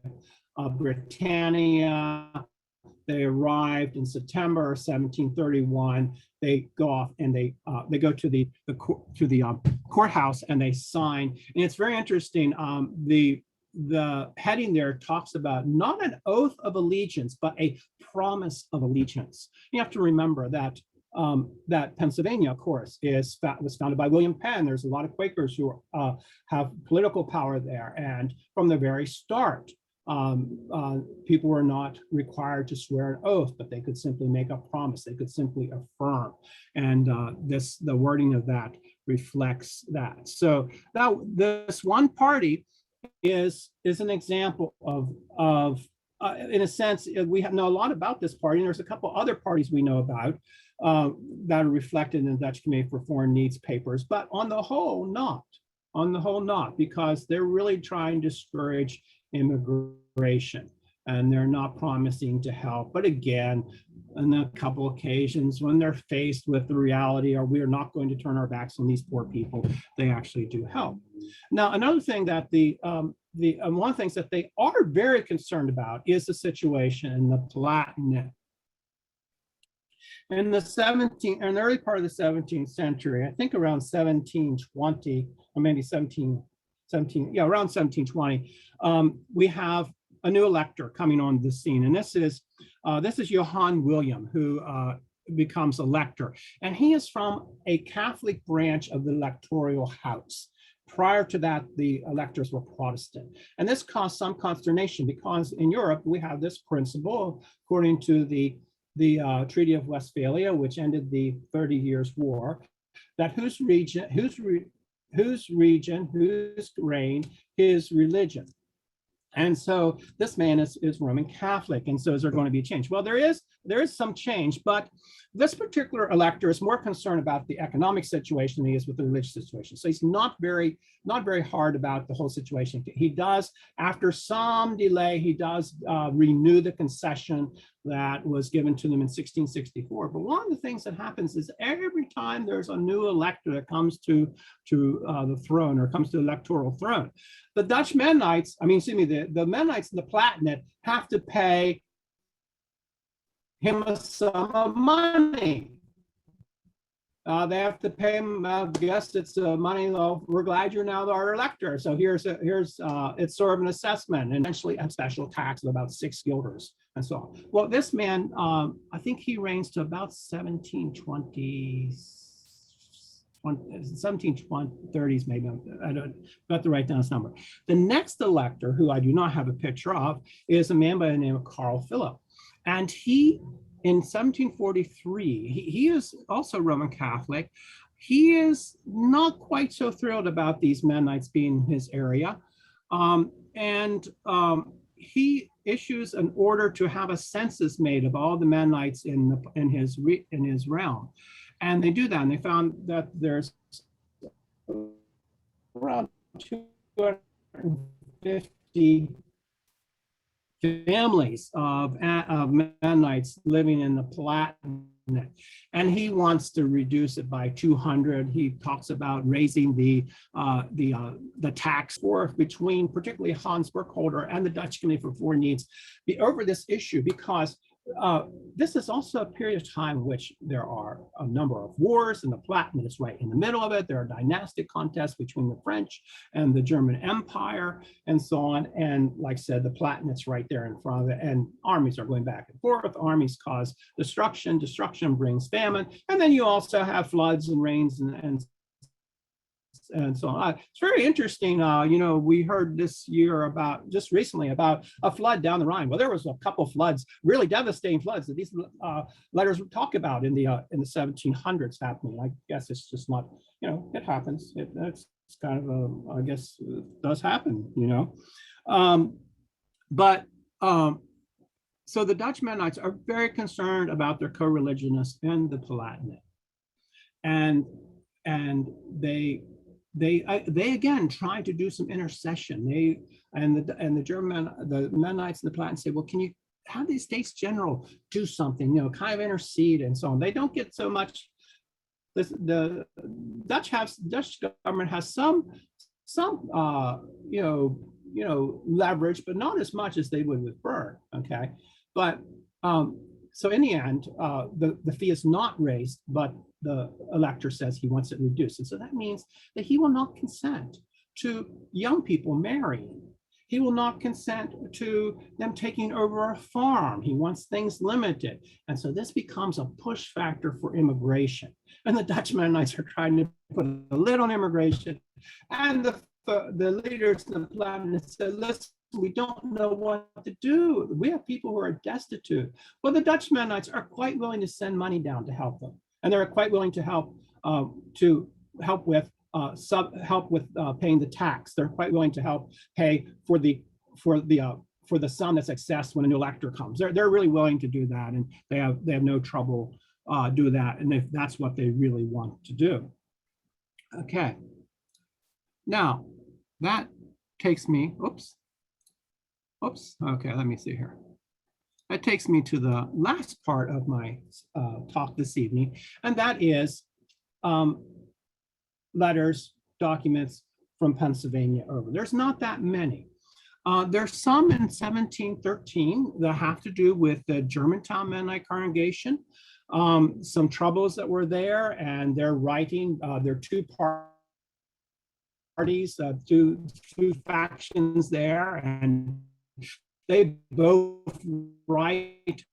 Britannia. They arrived in September 1731. They go off and they go to the courthouse and they sign. And it's very interesting. The heading there talks about not an oath of allegiance, but a promise of allegiance. You have to remember that that Pennsylvania, of course, was founded by William Penn. There's a lot of Quakers who have political power there. And from the very start, people were not required to swear an oath, but they could simply make a promise. They could simply affirm. And the wording of that reflects that. So now this one party is an example of in a sense, we know a lot about this party, and there's a couple other parties we know about that are reflected in the Dutch Committee for Foreign Needs papers, but on the whole, not. On the whole, not, because they're really trying to discourage immigration, and they're not promising to help. But again, on a couple occasions, when they're faced with the reality, or we are not going to turn our backs on these poor people, they actually do help. Now, another thing that one of the things that they are very concerned about is the situation in the Palatinate. In the early part of the 17th century, I think around 1720, or maybe around 1720, we have a new elector coming on the scene. And this is Johann William, who becomes elector. And he is from a Catholic branch of the electoral house. Prior to that, the electors were Protestant. And this caused some consternation because in Europe, we have this principle, according to the Treaty of Westphalia, which ended the 30 Years' War, that whose reign, his religion. And so this man is Roman Catholic. And so is there going to be a change? Well, there is some change, but this particular elector is more concerned about the economic situation than he is with the religious situation. So he's not very hard about the whole situation. He does, after some delay, he does renew the concession that was given to them in 1664. But one of the things that happens is every time there's a new elector that comes to the throne or comes to the electoral throne, the Dutch Mennonites, the Mennonites in the Palatinate have to pay him a sum of money. They have to pay him, I guess it's money, we're glad you're now our elector. So it's sort of an assessment and eventually a special tax of about 6 guilders and so on. Well, this man, I think he reigns to about 1730s, maybe. I don't got the right down number. The next elector, who I do not have a picture of, is a man by the name of Carl Philipp. And he, in 1743, he is also Roman Catholic. He is not quite so thrilled about these Mennonites being in his area. He issues an order to have a census made of all the Mennonites in his realm. And they do that, and they found that there's around 250 families of Mennonites living in the Palatinate, and he wants to reduce it by 200. He talks about raising the tax for between particularly Hans Burkholder and the Dutch Committee for Foreign Needs over this issue, because this is also a period of time in which there are a number of wars, and the Palatinate is right in the middle of it. There are dynastic contests between the French and the German Empire and so on. And like I said, the Palatinate's right there in front of it, and armies are going back and forth. Armies cause destruction. Destruction brings famine. And then you also have floods and rains and so on. It's very interesting. We heard this year just recently about a flood down the Rhine. Well, there was a couple floods, really devastating floods that these letters talk about in the 1700s happening. I guess it's just not, it happens. It's kind of I guess it does happen, So the Dutch Mennonites are very concerned about their co-religionists in the Palatinate, and they again try to do some intercession. The Mennonites and the Palatinate say, well, can you have the States General do something, kind of intercede and so on. They don't get so much. The Dutch government has some leverage, but not as much as they would with Burdge. Okay, but so in the end, the fee is not raised, but the elector says he wants it reduced. And so that means that he will not consent to young people marrying. He will not consent to them taking over a farm. He wants things limited. And so this becomes a push factor for immigration. And the Dutch Mennonites are trying to put a lid on immigration. And the leaders in the Palatinate said, listen, we don't know what to do. We have people who are destitute. Well, the Dutch Mennonites are quite willing to send money down to help them. And they're quite willing to help with paying the tax. They're quite willing to help pay for the sum that's excess when a new elector comes. They're really willing to do that, and they have no trouble doing that. And if that's what they really want to do. Okay. Now that takes me. Oops. Okay. Let me see here. That takes me to the last part of my talk this evening, and that is letters, documents from Pennsylvania over. There's not that many. There's some in 1713 that have to do with the Germantown Mennonite congregation. some troubles that were there, and they're writing, there are two parties, two factions there, and they both write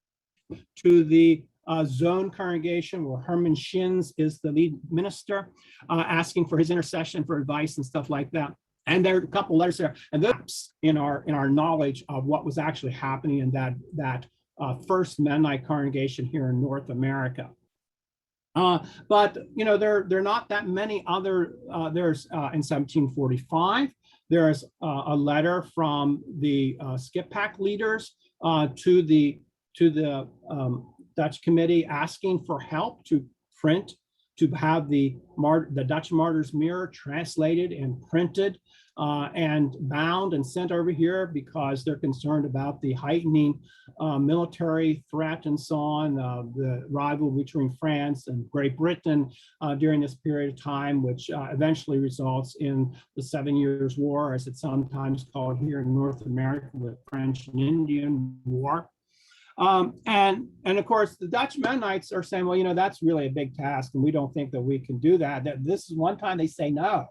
to the zone congregation where Herman Shins is the lead minister, asking for his intercession for advice and stuff like that. And there are a couple letters there, and that's in our knowledge of what was actually happening in that first Mennonite congregation here in North America. But you know, there are not that many other. There's in 1745, there's a letter from the skip pack leaders to the Dutch Committee asking for help to print, to have the Dutch Martyr's Mirror translated and printed and bound and sent over here, because they're concerned about the heightening military threat and so on, the rivalry between France and Great Britain during this period of time, which eventually results in the 7 Years' War, as it's sometimes called here in North America, the French and Indian War. And of course, the Dutch Mennonites are saying, well, you know, that's really a big task, and we don't think that we can do that. This is one time they say no.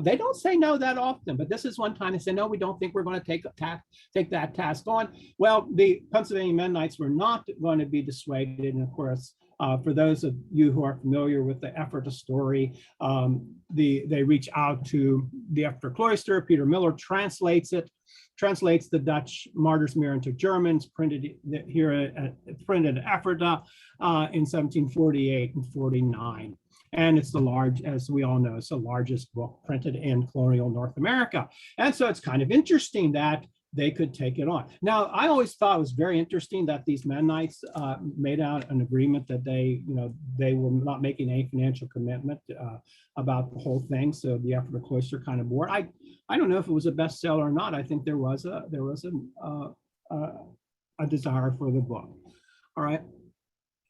They don't say no that often, but this is one time they say, no, we don't think we're going to take that task on. Well, the Pennsylvania Mennonites were not going to be dissuaded. And of course, for those of you who are familiar with the Ephrata story, they reach out to the Ephrata cloister. Peter Miller translates the Dutch Martyr's Mirror into German, printed here printed at Ephrata in 1748 and 49. And it's as we all know, it's the largest book printed in colonial North America. And so it's kind of interesting that they could take it on. Now, I always thought it was very interesting that these Mennonites made out an agreement that they were not making any financial commitment about the whole thing. So the Ephrata cloister kind of board. I don't know if it was a bestseller or not. I think there was a desire for the book. All right.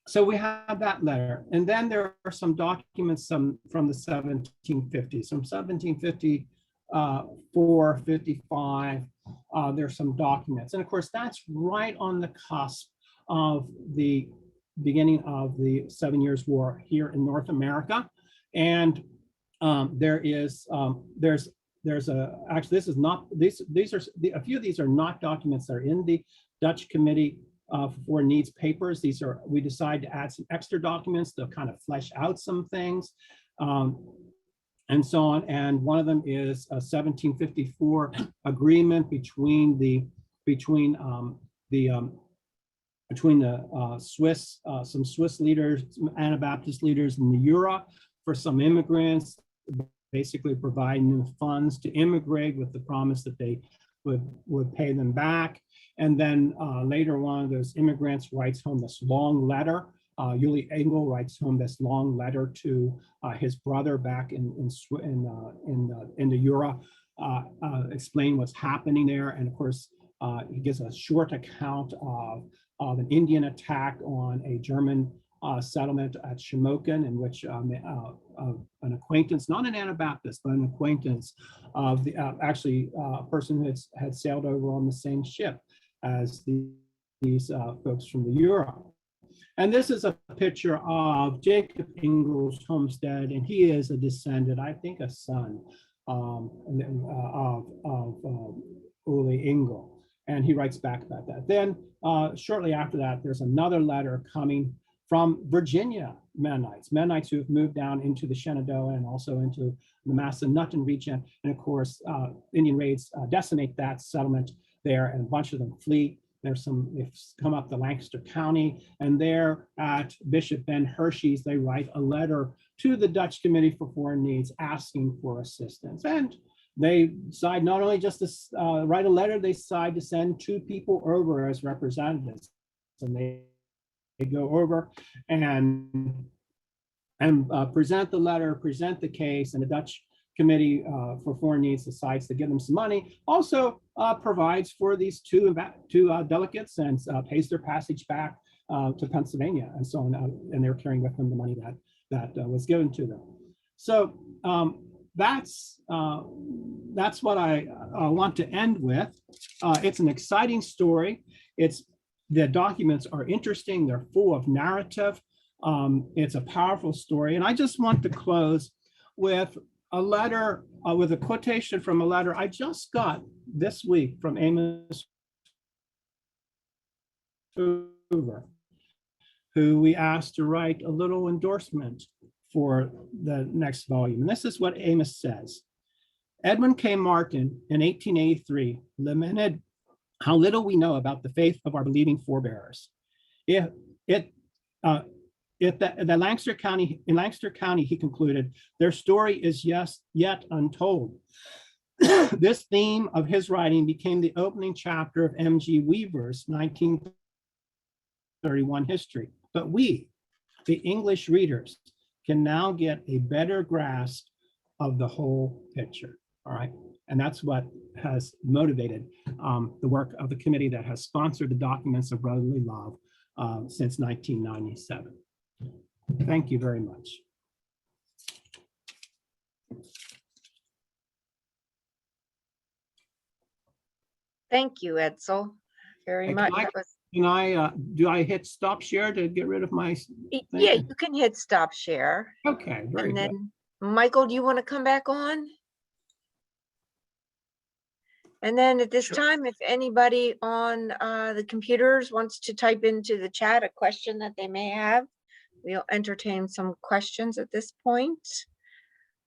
So we have that letter, and then there are some documents from the 1750s, from 1754, 55. There's some documents, and of course that's right on the cusp of the beginning of the 7 Years' War here in North America, and there's actually, this is not, these are a few of these are not documents that are in the Dutch Committee for Foreign Needs papers. These are, we decided to add some extra documents to kind of flesh out some things and so on. And one of them is a 1754 agreement between the Swiss, some Swiss leaders, some Anabaptist leaders in the Jura, for some immigrants, basically providing new funds to immigrate with the promise that they would pay them back. And then later, one of those immigrants writes home this long letter. Uli Engel writes home this long letter to his brother back in the Jura, explain what's happening there. And of course, he gives a short account of an Indian attack on a German settlement at Shamokin, in which an acquaintance, not an Anabaptist, but an acquaintance of the actually a person who had sailed over on the same ship as these folks from the Jura. And this is a picture of Jacob Engel's homestead, and he is a descendant, I think a son of Uli Engel. And he writes back about that. Then shortly after that, there's another letter coming from Virginia Mennonites who have moved down into the Shenandoah and also into the Massanutten region. And of course, Indian raids decimate that settlement there, and a bunch of them flee. They've come up to Lancaster County, and there at Bishop Ben Hershey's, they write a letter to the Dutch Committee for Foreign Needs asking for assistance. And they decide not only just to write a letter, they decide to send 2 people over as representatives. And they go over and present the letter, present the case, and the Dutch Committee for Foreign Needs decides to give them some money, also provides for these two delegates and pays their passage back to Pennsylvania and so on, and they're carrying with them the money that was given to them. So that's what I want to end with. It's an exciting story. The documents are interesting. They're full of narrative. It's a powerful story. And I just want to close with a letter, with a quotation from a letter I just got this week from Amos, who we asked to write a little endorsement for the next volume. And this is what Amos says. Edwin K. Martin in 1883 lamented how little we know about the faith of our believing forebears. In Lancaster County, he concluded, their story is yet untold. This theme of his writing became the opening chapter of M.G. Weaver's 1931 history. But we, the English readers, can now get a better grasp of the whole picture. All right. And that's what has motivated the work of the committee that has sponsored the documents of brotherly love since 1997. Thank you very much. Thank you, Edsel, very much. Do I hit stop share to get rid of my thing? Yeah, you can hit stop share. Okay, very good. Then, Michael, do you want to come back on? And then at this time, if anybody on the computers wants to type into the chat a question that they may have, we'll entertain some questions at this point.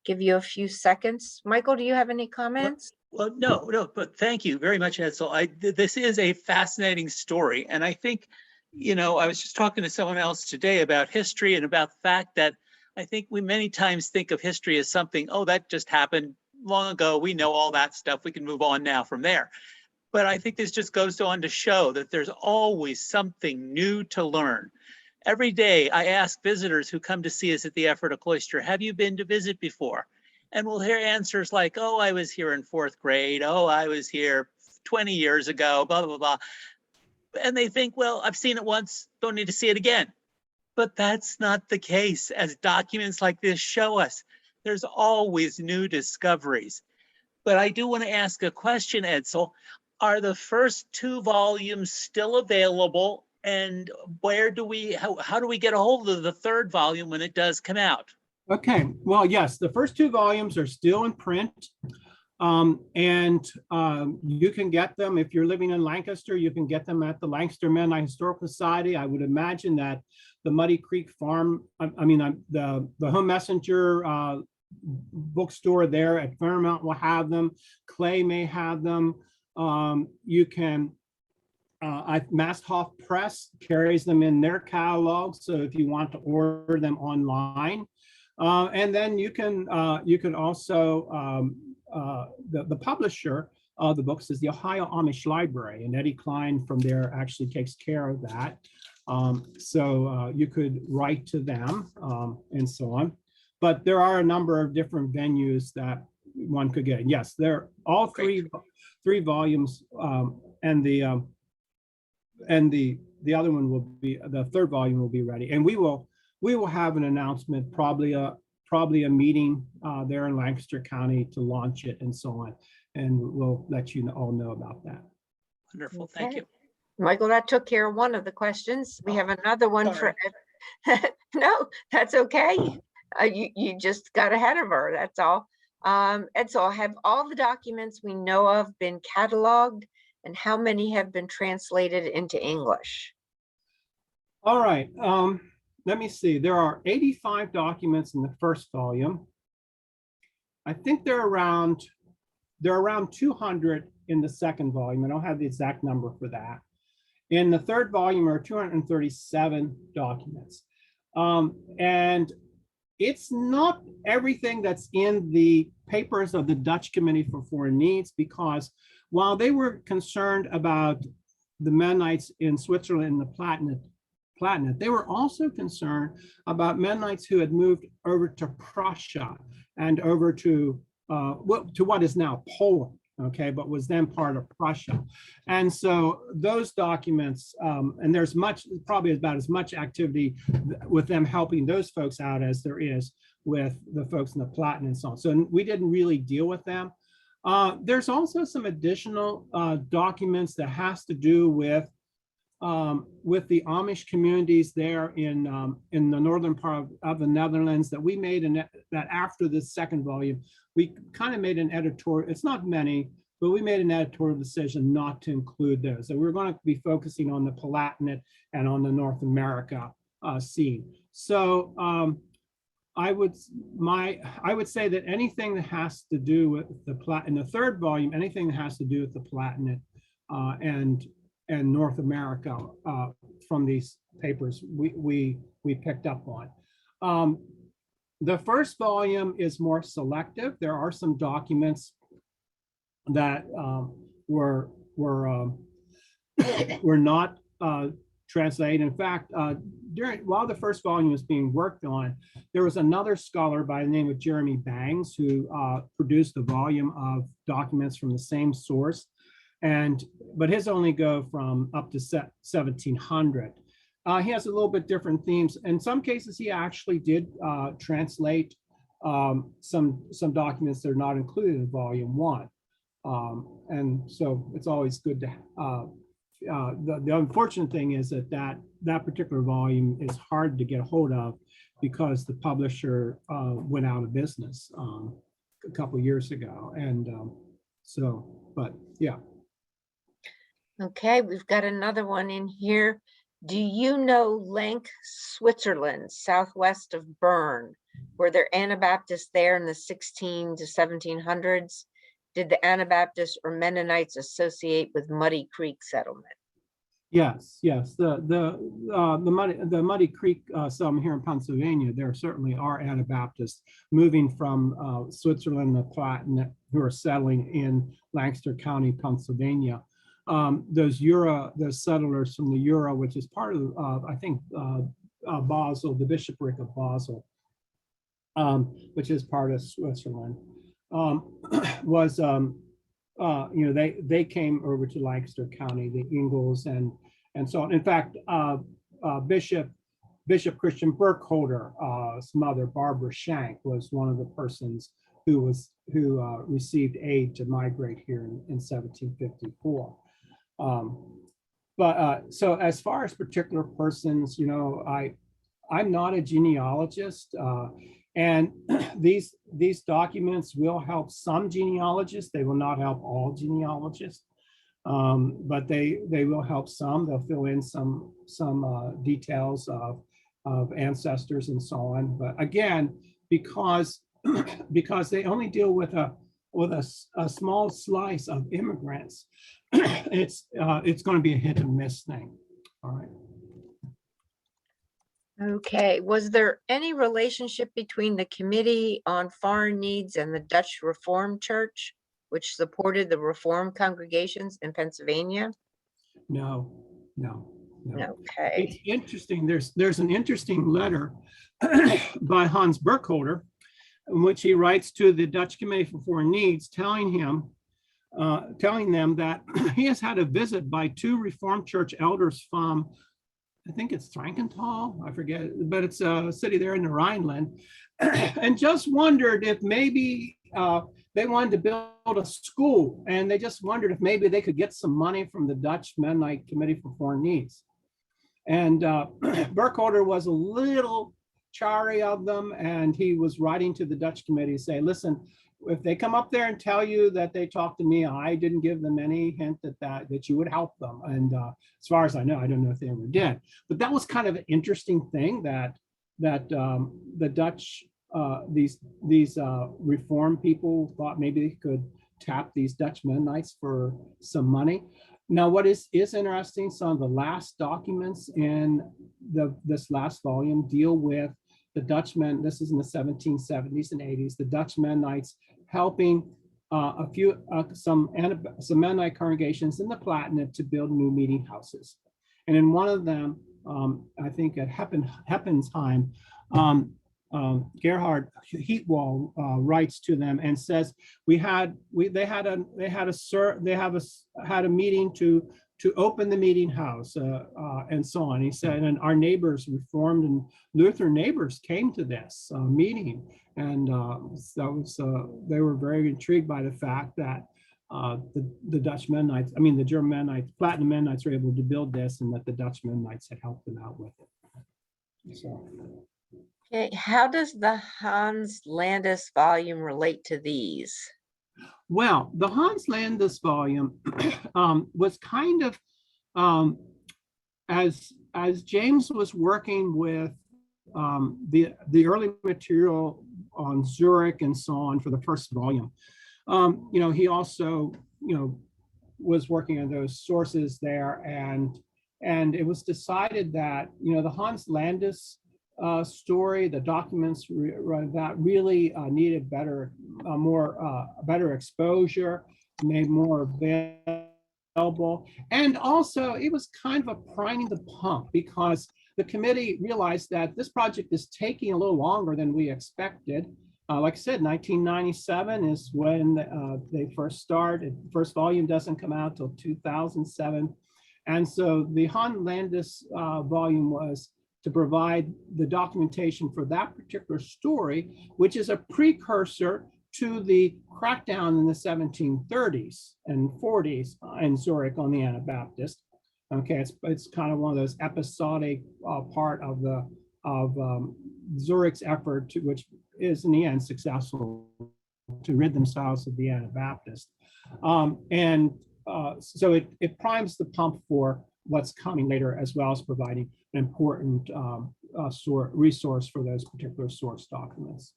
Give you a few seconds. Michael, do you have any comments? Well, no, but thank you very much, Edsel. This is a fascinating story. And I think, I was just talking to someone else today about history and about the fact that I think we many times think of history as something, oh, that just happened long ago. We know all that stuff. We can move on now from there. But I think this just goes on to show that there's always something new to learn. Every day I ask visitors who come to see us at the Ephrata Cloister, have you been to visit before? And we'll hear answers like, oh, I was here in 4th grade. Oh, I was here 20 years ago, blah, blah, blah. And they think, well, I've seen it once, don't need to see it again. But that's not the case, as documents like this show us. There's always new discoveries. But I do want to ask a question, Edsel. Are the first 2 volumes still available? And where do we, how do we get a hold of the 3rd volume when it does come out? Okay, well, yes, the first 2 volumes are still in print. You can get them if you're living in Lancaster. You can get them at the Lancaster Mennonite Historical Society. I would imagine that the Muddy Creek Farm, the Home Messenger bookstore there at Fairmount will have them. Clay may have them. You can, Masthoff Press carries them in their catalog. So if you want to order them online, and then you can also, the publisher of the books is the Ohio Amish Library, and Eddie Klein from there actually takes care of that. So you could write to them and so on. But there are a number of different venues that one could get. Yes, they're all three volumes, and the other one will be, the 3rd volume will be ready, and we will have an announcement, probably a meeting there in Lancaster County to launch it and so on, and we'll let you all know about that. Wonderful, thank you. Michael, that took care of one of the questions. We have another one sorry. for, no, that's okay. You just got ahead of her, that's all. Edsel, have all the documents we know of been cataloged, and how many have been translated into English? All right, let me see. There are 85 documents in the 1st volume. I think they're around 200 in the 2nd volume. I don't have the exact number for that. In the 3rd volume are 237 documents. And it's not everything that's in the papers of the Dutch Committee for Foreign Needs, because while they were concerned about the Mennonites in Switzerland and the Palatinate, they were also concerned about Mennonites who had moved over to Prussia and over to what is now Poland, okay, but was then part of Prussia. And so those documents, and there's probably about as much activity with them helping those folks out as there is with the folks in the Palatinate and so on. So we didn't really deal with them. There's also some additional documents that has to do with with the Amish communities there in the northern part of the Netherlands, that we made that after the second volume, we kind of made an editorial, it's not many, but we made an editorial decision not to include those. So we're going to be focusing on the Palatinate and on the North America scene. So I would say that anything that has to do with in the third volume, anything that has to do with the Palatinate and North America from these papers we picked up on. The first volume is more selective. There are some documents that were not translated. In fact, while the first volume was being worked on, there was another scholar by the name of Jeremy Bangs who produced a volume of documents from the same source, but his only go from up to 1700. He has a little bit different themes. In some cases, he actually did translate some documents that are not included in volume 1. And so it's always good to, the unfortunate thing is that particular volume is hard to get a hold of because the publisher went out of business a couple of years ago. And but yeah. Okay, we've got another one in here. Do you know Lenk, Switzerland, southwest of Bern? Were there Anabaptists there in the 16 to 1700s? Did the Anabaptists or Mennonites associate with Muddy Creek settlement? Yes. The Muddy Creek settlement here in Pennsylvania, there certainly are Anabaptists moving from Switzerland, the Palatinate, who are settling in Lancaster County, Pennsylvania. Those settlers from the Jura, which is part of, I think, Basel, the bishopric of Basel, which is part of Switzerland, they came over to Lancaster County, the Ingalls and so on. In fact, Bishop Christian Burkholder's mother, Barbara Shank, was one of the persons who received aid to migrate here in 1754. So as far as particular persons, I'm not a genealogist, and these documents will help some genealogists. They will not help all genealogists, but they will help some. They'll fill in some details of ancestors and so on. But again, because they only deal with a small slice of immigrants, it's going to be a hit and miss thing. All right. Okay, was there any relationship between the Committee on Foreign Needs and the Dutch Reformed Church, which supported the Reformed congregations in Pennsylvania? No. Okay. It's interesting. There's an interesting letter by Hans Burkholder in which he writes to the Dutch Committee for Foreign Needs, telling them that he has had a visit by 2 Reformed Church elders from, I think it's Frankenthal, I forget, but it's a city there in the Rhineland, and just wondered if maybe they wanted to build a school, and they just wondered if maybe they could get some money from the Dutch Mennonite Committee for Foreign Needs. And Burkholder was a little chary of them, and he was writing to the Dutch committee, say, listen, if they come up there and tell you that they talked to me, I didn't give them any hint that you would help them. And as far as I know, I don't know if they ever did. But that was kind of an interesting thing that the Dutch, these Reformed people thought maybe they could tap these Dutch Mennonites for some money. Now, what is interesting, some of the last documents in this last volume deal with the Dutchmen. This is in the 1770s and 80s. The Dutch Mennonites helping some Mennonite congregations in the Palatinate to build new meeting houses. And in one of them, I think at Heppensheim, Gerhard Heatwall writes to them and says, they had a meeting to open the meeting house and so on. He said, and our neighbors, Reformed and Lutheran neighbors, came to this meeting, and they were very intrigued by the fact that the Dutch Mennonites, the German Mennonites, Palatinate Mennonites were able to build this, and that the Dutch Mennonites had helped them out with it. So, Okay, how does the Hans Landis volume relate to these? well, the Hans Landis volume was kind of as James was working with the early material on Zurich and so on for the first volume. He also, was working on those sources there, and it was decided that, the Hans Landis story, the documents that really needed better exposure, made more available, and also it was kind of a priming the pump, because the committee realized that this project is taking a little longer than we expected. Like I said, 1997 is when they first started. The first volume doesn't come out till 2007. And so the Hans Landis volume was to provide the documentation for that particular story, which is a precursor to the crackdown in the 1730s and 40s in Zurich on the Anabaptist. Okay, it's kind of one of those episodic part of Zurich's effort, which is in the end successful, to rid themselves of the Anabaptist. So it primes the pump for what's coming later, as well as providing an important resource for those particular source documents.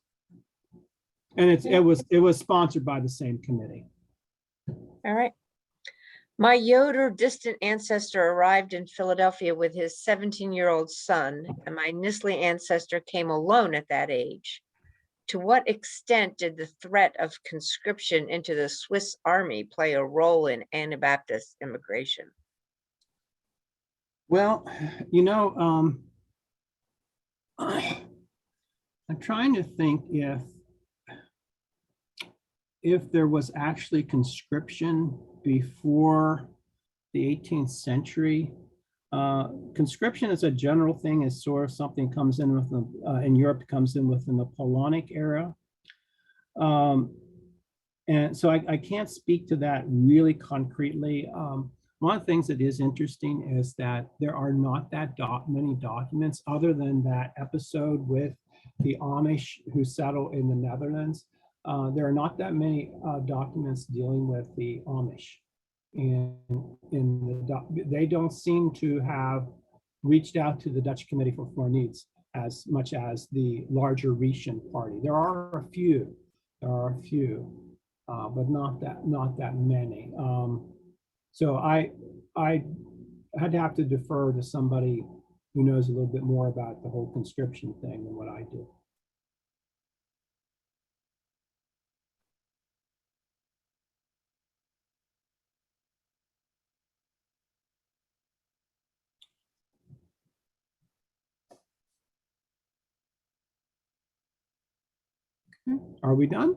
And it was sponsored by the same committee. All right. My Yoder distant ancestor arrived in Philadelphia with his 17-year-old son, and my Nisley ancestor came alone at that age. To what extent did the threat of conscription into the Swiss Army play a role in Anabaptist immigration? Well, I'm trying to think if there was actually conscription before the 18th century. Conscription is a general thing, is sort of something comes in with in Europe, comes in within the Palatinate era. And so I can't speak to that really concretely. One of the things that is interesting is that there are not that many documents, other than that episode with the Amish who settle in the Netherlands. There are not that many documents dealing with the Amish. And they don't seem to have reached out to the Dutch Committee for Foreign Needs as much as the larger Retian party. There are a few, but not that many. So I had to have to defer to somebody who knows a little bit more about the whole conscription thing than what I do. Are we done?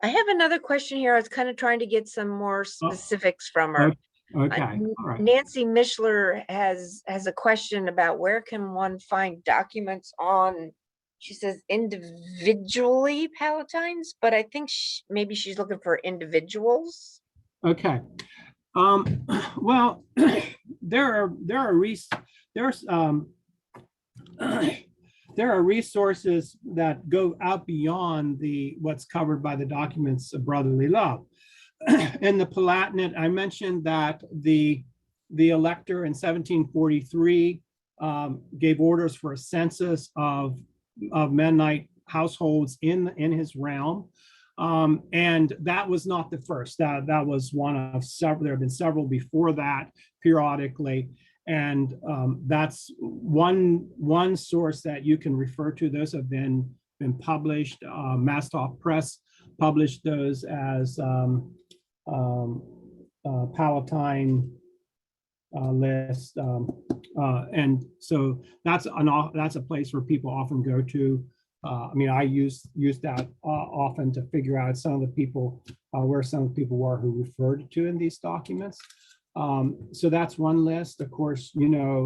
I have another question here. I was kind of trying to get some more specifics from her. Okay, all right. Nancy Mishler has a question about where can one find documents on, she says, individually Palatines, but I think maybe she's looking for individuals. Okay. Well, there are resources that go out beyond what's covered by the documents of brotherly love. In the Palatinate, I mentioned that the elector in 1743 gave orders for a census of Mennonite households in his realm. And that was not the first. That was one of several. There have been several before that periodically. And that's one source that you can refer to. Those have been published. Masthoff Press published those as Palatine list, and so that's a place where people often go to. I use that often to figure out some of the people where some of the people were who referred to in these documents. So that's one list. Of course, more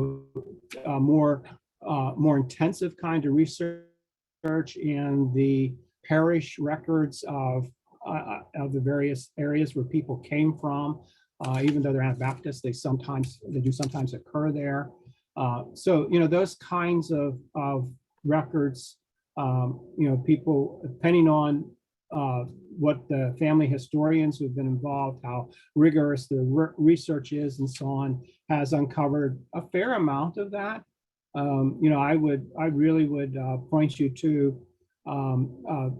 intensive kind of research in the parish records of the various areas where people came from. Even though they're Anabaptist, they do sometimes occur there. So, those kinds of records, people, depending on what the family historians who've been involved, how rigorous their research is and so on, has uncovered a fair amount of that. I really would point you to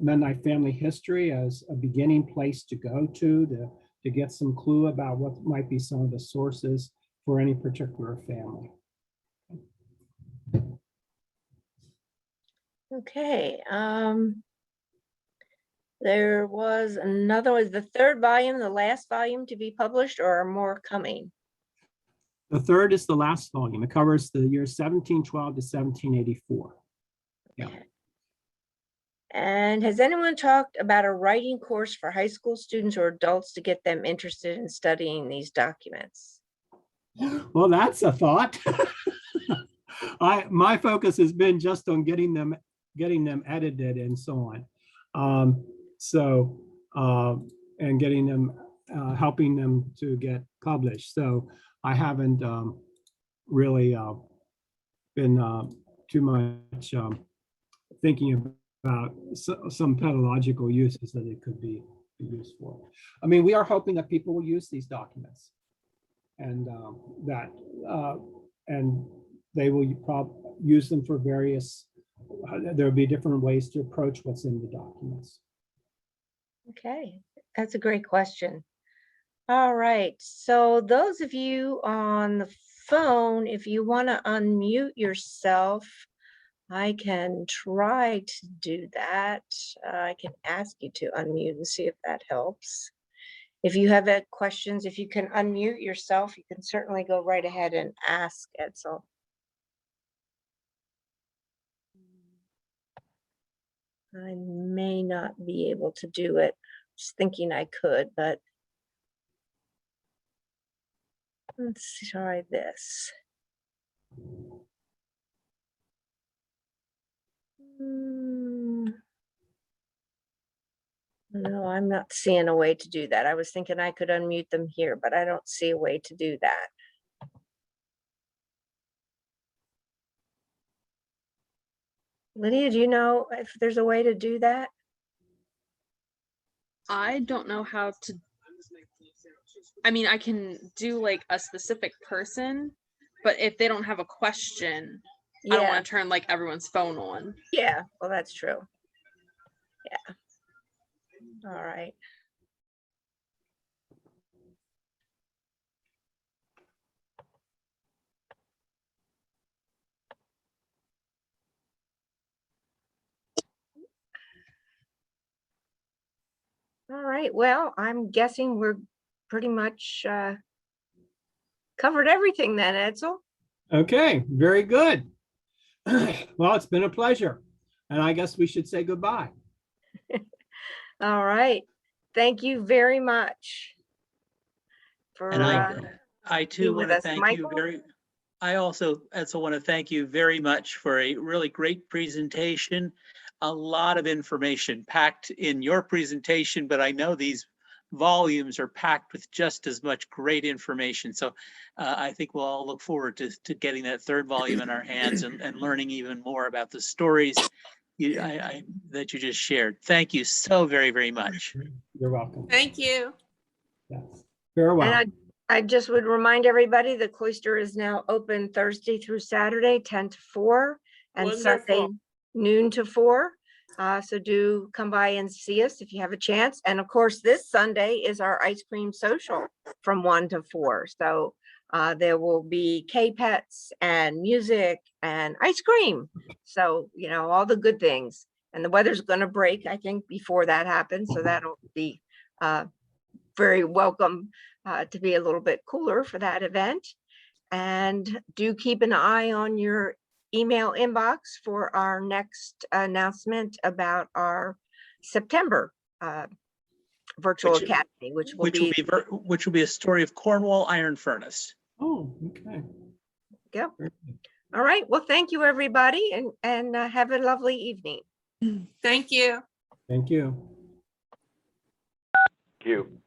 Mennonite family history as a beginning place to go to get some clue about what might be some of the sources for any particular family. Okay. There was another, was the third volume, the last volume to be published, or are more coming? The third is the last volume. It covers the years 1712 to 1784. Yeah. Okay. And has anyone talked about a writing course for high school students or adults to get them interested in studying these documents? Well, that's a thought. My focus has been just on getting them edited and so on. And getting them, helping them to get published. So I haven't really been too much thinking about some pedagogical uses that it could be used for. I mean, we are hoping that people will use these documents, and and they will probably use them for various. There will be different ways to approach what's in the documents. Okay, that's a great question. All right, so those of you on the phone, if you want to unmute yourself, I can try to do that. I can ask you to unmute and see if that helps. If you have questions, if you can unmute yourself, you can certainly go right ahead and ask Edsel. I may not be able to do it. Just thinking I could, but let's try this. No, I'm not seeing a way to do that. I was thinking I could unmute them here, but I don't see a way to do that. Lydia, do you know if there's a way to do that? I don't know how to. I mean, I can do like a specific person, but if they don't have a question, I don't want to turn like everyone's phone on. Yeah, well, that's true. Yeah. All right. All right, well, I'm guessing we're pretty much covered everything then, Edsel. Okay, very good. Well, it's been a pleasure. And I guess we should say goodbye. All right. Thank you very much for And I too want to thank you I also want to thank you very much for a really great presentation. A lot of information packed in your presentation, but I know these volumes are packed with just as much great information. So I think we'll all look forward to getting that third volume in our hands and learning even more about the stories that you just shared. Thank you so very, very much. You're welcome. Thank you. Yes. Very well. And I just would remind everybody the cloister is now open Thursday through Saturday, 10 to 4, and Sunday noon to 4. So do come by and see us if you have a chance. And of course, this Sunday is our ice cream social from 1 to 4. So there will be K-Pets and music and ice cream. So, all the good things. And the weather's going to break, I think, before that happens. So that'll be very welcome to be a little bit cooler for that event. And do keep an eye on your email inbox for our next announcement about our September virtual academy, which will be a story of Cornwall Iron Furnace. Oh, okay. Yep. All right. Well, thank you, everybody, and have a lovely evening. Thank you. Thank you. Thank you.